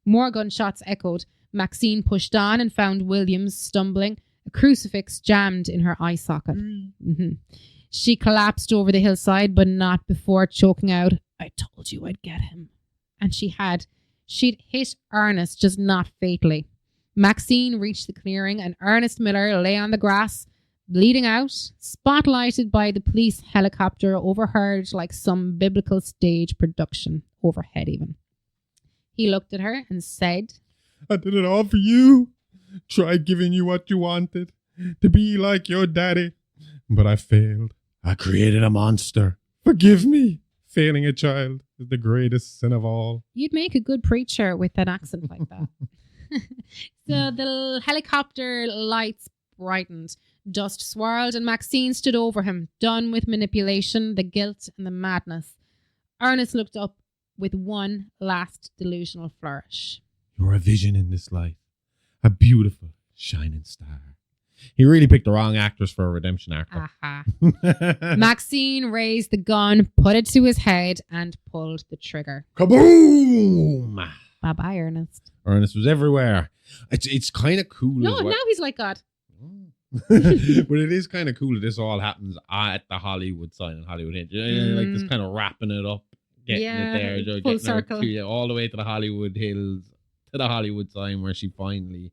More gunshots echoed. Maxine pushed on and found Williams stumbling, a crucifix jammed in her eye socket. Mm-hmm. She collapsed over the hillside, but not before choking out, "I told you I'd get him." And she had. She'd hit Ernest, just not fatally. Maxine reached the clearing and Ernest Miller lay on the grass, bleeding out, spotlighted by the police helicopter overheard like some biblical stage production, overhead even. He looked at her and said, "I did it all for you. Tried giving you what you wanted, to be like your daddy. But I failed. I created a monster. Forgive me. Failing a child is the greatest sin of all." You'd make a good preacher with an accent like that. So the helicopter lights brightened. Dust swirled and Maxine stood over him, done with manipulation, the guilt and the madness. Ernest looked up with one last delusional flourish. "You're a vision in this life. A beautiful, shining star." He really picked the wrong actress for a redemption arc. Aha. Maxine raised the gun, put it to his head, and pulled the trigger. Kaboom! Bye-bye, Ernest. Ernest was everywhere. It's kind of cool. No, now he's like God. But it is kind of cool that this all happens at the Hollywood sign and Hollywood Hinge. Like this kind of wrapping it up, getting it there, full circle. All the way to the Hollywood Hills, to the Hollywood sign where she finally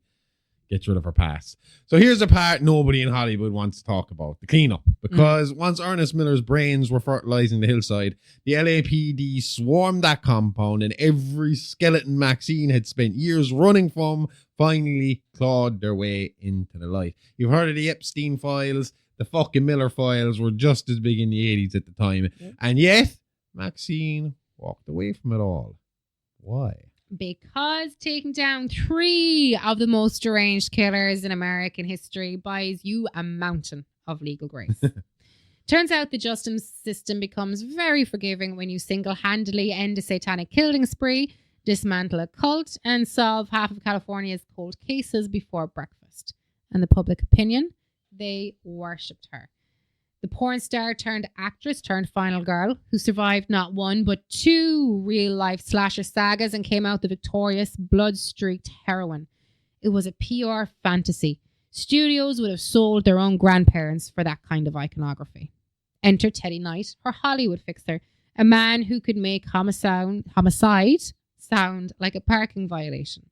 gets rid of her past. So here's the part nobody in Hollywood wants to talk about, the cleanup. Because once Ernest Miller's brains were fertilizing the hillside, the LAPD swarmed that compound, and every skeleton Maxine had spent years running from finally clawed their way into the light. You've heard of the Epstein files. The fucking Miller files were just as big in the 80s at the time. And yet, Maxine walked away from it all. Why? Because taking down 3 of the most deranged killers in American history buys you a mountain of legal grace. Turns out the justice system becomes very forgiving when you single-handedly end a satanic killing spree, dismantle a cult, and solve half of California's cold cases before breakfast. And the public opinion? They worshipped her. The porn star turned actress turned final girl who survived not 1 but 2 real-life slasher sagas and came out the victorious blood-streaked heroine. It was a PR fantasy. Studios would have sold their own grandparents for that kind of iconography. Enter Teddy Knight, her Hollywood fixer, a man who could make homicide sound like a parking violation.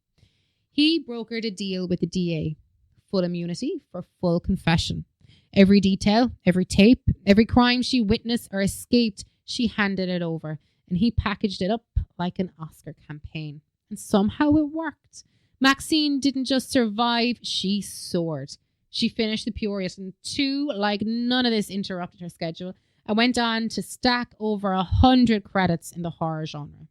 He brokered a deal with the DA. Full immunity for full confession. Every detail, every tape, every crime she witnessed or escaped, she handed it over. And he packaged it up like an Oscar campaign. And somehow it worked. Maxine didn't just survive, she soared. She finished the Puritan 2 like none of this interrupted her schedule and went on to stack over 100 credits in the horror genre.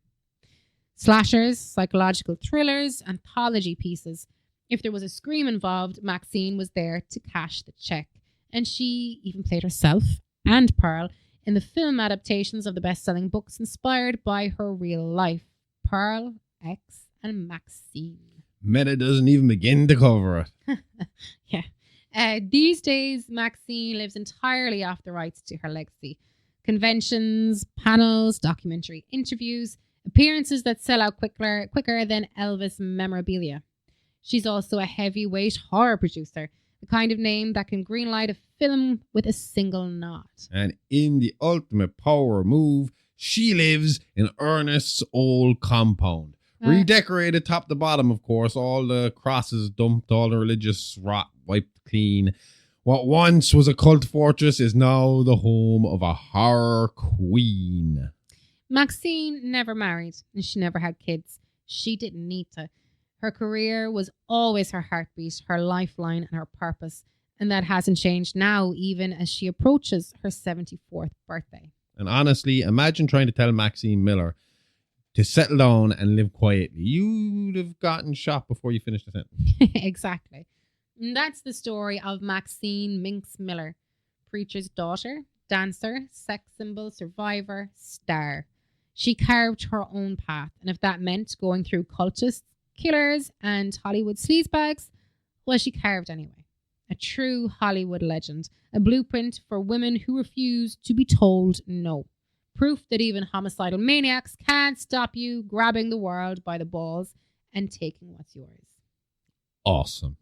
Slashers, psychological thrillers, anthology pieces. If there was a scream involved, Maxine was there to cash the check. And she even played herself and Pearl in the film adaptations of the best-selling books inspired by her real life. Pearl, X, and Maxine. Meta doesn't even begin to cover it. Yeah. These days, Maxine lives entirely off the rights to her legacy. Conventions, panels, documentary interviews, appearances that sell out quicker than Elvis memorabilia. She's also a heavyweight horror producer, the kind of name that can greenlight a film with a single nod. And in the ultimate power move, she lives in Ernest's old compound. Redecorated top to bottom, of course. All the crosses dumped, all the religious rot wiped clean. What once was a cult fortress is now the home of a horror queen. Maxine never married, and she never had kids. She didn't need to. Her career was always her heartbeat, her lifeline, and her purpose. And that hasn't changed now, even as she approaches her 74th birthday. And honestly, imagine trying to tell Maxine Miller to settle down and live quietly. You'd have gotten shot before you finished the sentence. Exactly. And that's the story of Maxine Minx Miller, preacher's daughter, dancer, sex symbol, survivor, star. She carved her own path. And if that meant going through cultists, killers, and Hollywood sleazebags, well, she carved anyway. A true Hollywood legend. A blueprint for women who refuse to be told no. Proof that even homicidal maniacs can't stop you grabbing the world by the balls and taking what's yours. Awesome.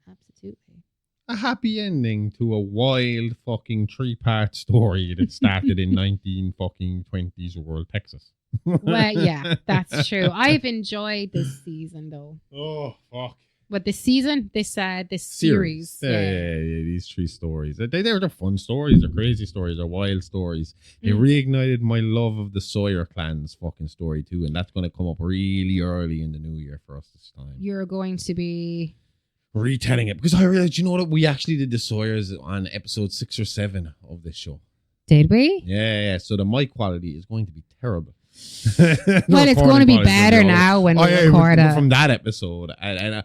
Absolutely. A happy ending to a wild fucking 3-part story that started in 1920s rural Texas. Well, yeah, that's true. I've enjoyed this season, though. Oh, fuck. What, this season? This series. Yeah, these 3 stories. They're fun stories. They're crazy stories. They're wild stories. It reignited my love of the Sawyer clan's fucking story, too. And that's going to come up really early in the new year for us this time. You're going to be retelling it. Because I realized, you know what? We actually did the Sawyers on episode 6 or 7 of this show. Did we? Yeah. So the mic quality is going to be terrible. Well, it's going to be better now when we record it. From that episode. And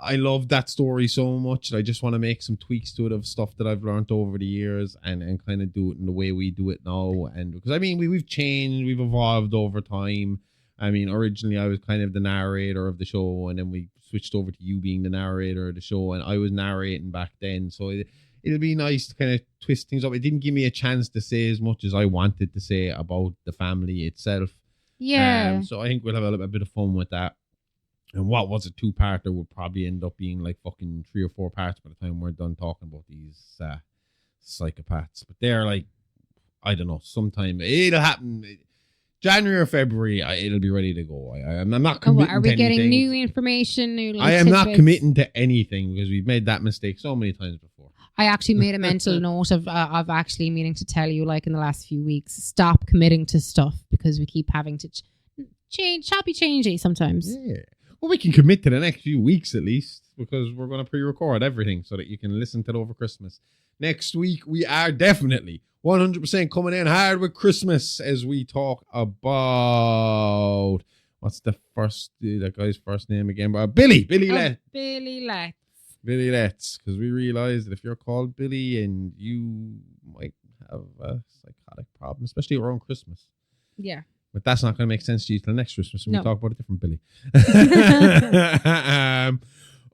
I love that story so much. I just want to make some tweaks to it of stuff that I've learned over the years and kind of do it in the way we do it now. And because, I mean, we've changed, we've evolved over time. I mean, originally I was kind of the narrator of the show, and then we switched over to you being the narrator of the show, and I was narrating back then. So it'll be nice to kind of twist things up. It didn't give me a chance to say as much as I wanted to say about the family itself. Yeah. So I think we'll have a bit of fun with that. And what was a 2-parter would probably end up being like fucking 3 or 4 parts by the time we're done talking about these psychopaths. But they're like, I don't know, sometime it'll happen. January or February, it'll be ready to go. I'm not committing Are we to getting anything. new information? I am not committing to anything because we've made that mistake so many times before. I actually made a mental note of actually meaning to tell you, like in the last few weeks, stop committing to stuff because we keep having to change, choppy changey sometimes. Yeah. Well, we can commit to the next few weeks at least because we're going to pre-record everything so that you can listen to it over Christmas. Next week, we are definitely 100% coming in hard with Christmas as we talk about... What's that guy's first name again? Billy. Billy Letts. Billy Letts. Because we realised that if you're called Billy and you might have a psychotic problem, especially around Christmas. Yeah. But that's not going to make sense to you till next Christmas when we talk about a different Billy.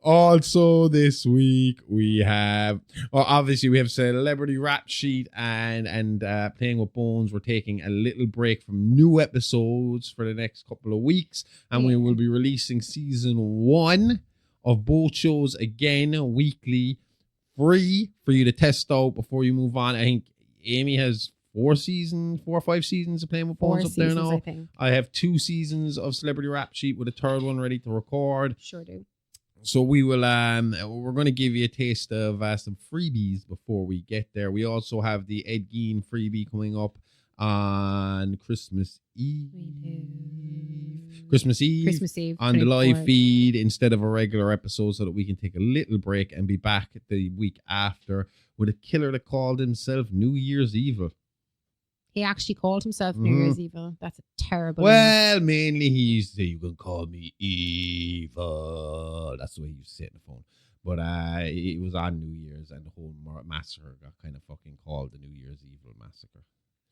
Also, this week we have, obviously we have Celebrity Rap Sheet and Playing with Bones. We're taking a little break from new episodes for the next couple of weeks, and we will be releasing season 1 of both shows again weekly, free for you to test out before you move on. I think Aimee has 4 or 5 seasons of Playing with Bones up there now. I have 2 seasons of Celebrity Rap Sheet with a 3rd one ready to record. Sure do. So we will, we're going to give you a taste of some freebies before we get there. We also have the Ed Gein freebie coming up on Christmas Eve. Christmas Eve on the live feed instead of a regular episode so that we can take a little break and be back the week after with a killer that called himself New Year's Evil. He actually called himself New Year's Evil. That's a terrible Well, mainly he used to say, you can call me evil. That's the way he used to say it on the phone. But it was on New Year's and the whole massacre got kind of fucking called the New Year's Evil Massacre.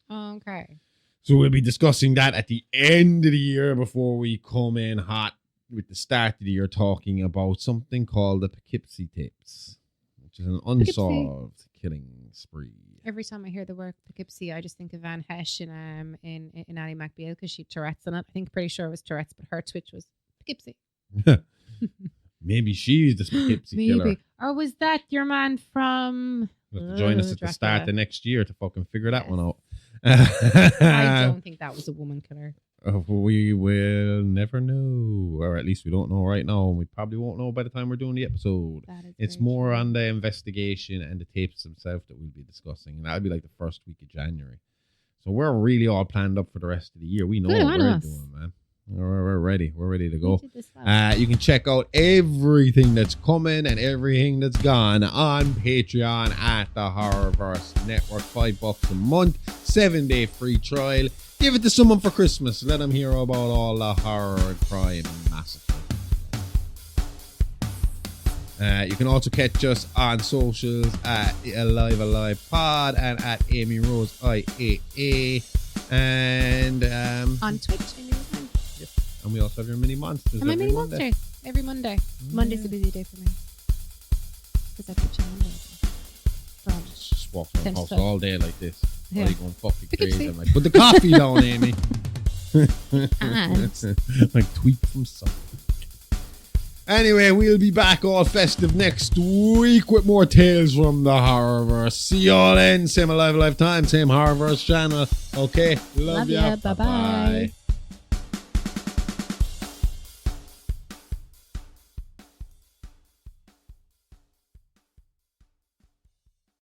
Okay. So we'll be discussing that at the end of the year before we come in hot with the start of the year talking about something called the Poughkeepsie Tapes, which is an unsolved killing spree. Every time I hear the word Poughkeepsie, I just think of Van Hesh in Ally McBeal because she had Tourette's in it. I think pretty sure it was Tourette's, but her Twitch was Poughkeepsie. Maybe she's the Poughkeepsie killer. Or was that your man from... Join us at the start of next year to fucking figure that one out. I don't think that was a woman killer. We will never know, or at least we don't know right now, and we probably won't know by the time we're doing the episode. It's more on the investigation and the tapes themselves that we'll be discussing, and that'll be like the first week of January. So we're really all planned up for the rest of the year. We know what we're doing, man. We're ready. We're ready to go. You can check out everything that's coming and everything that's gone on Patreon at the Horrorverse Network. $5 a month, 7-day free trial. Give it to someone for Christmas. Let them hear about all the horror and crime and massacre. You can also catch us on socials at Alive Pod and at Aimee Rose IAA and on Twitch. And we also have your mini monsters. And my mini monsters every Monday. Monday's a busy day for me because I Twitch on Monday. Just walk around the house all day like this. Yeah. Are you going fucking crazy? I'm like, put the coffee down, Aimee. Like tweet from something. Anyway, we'll be back all festive next week with more tales from the Horrorverse. See y'all then. Same Alive time, same Horrorverse channel. Okay, love ya. Bye-bye.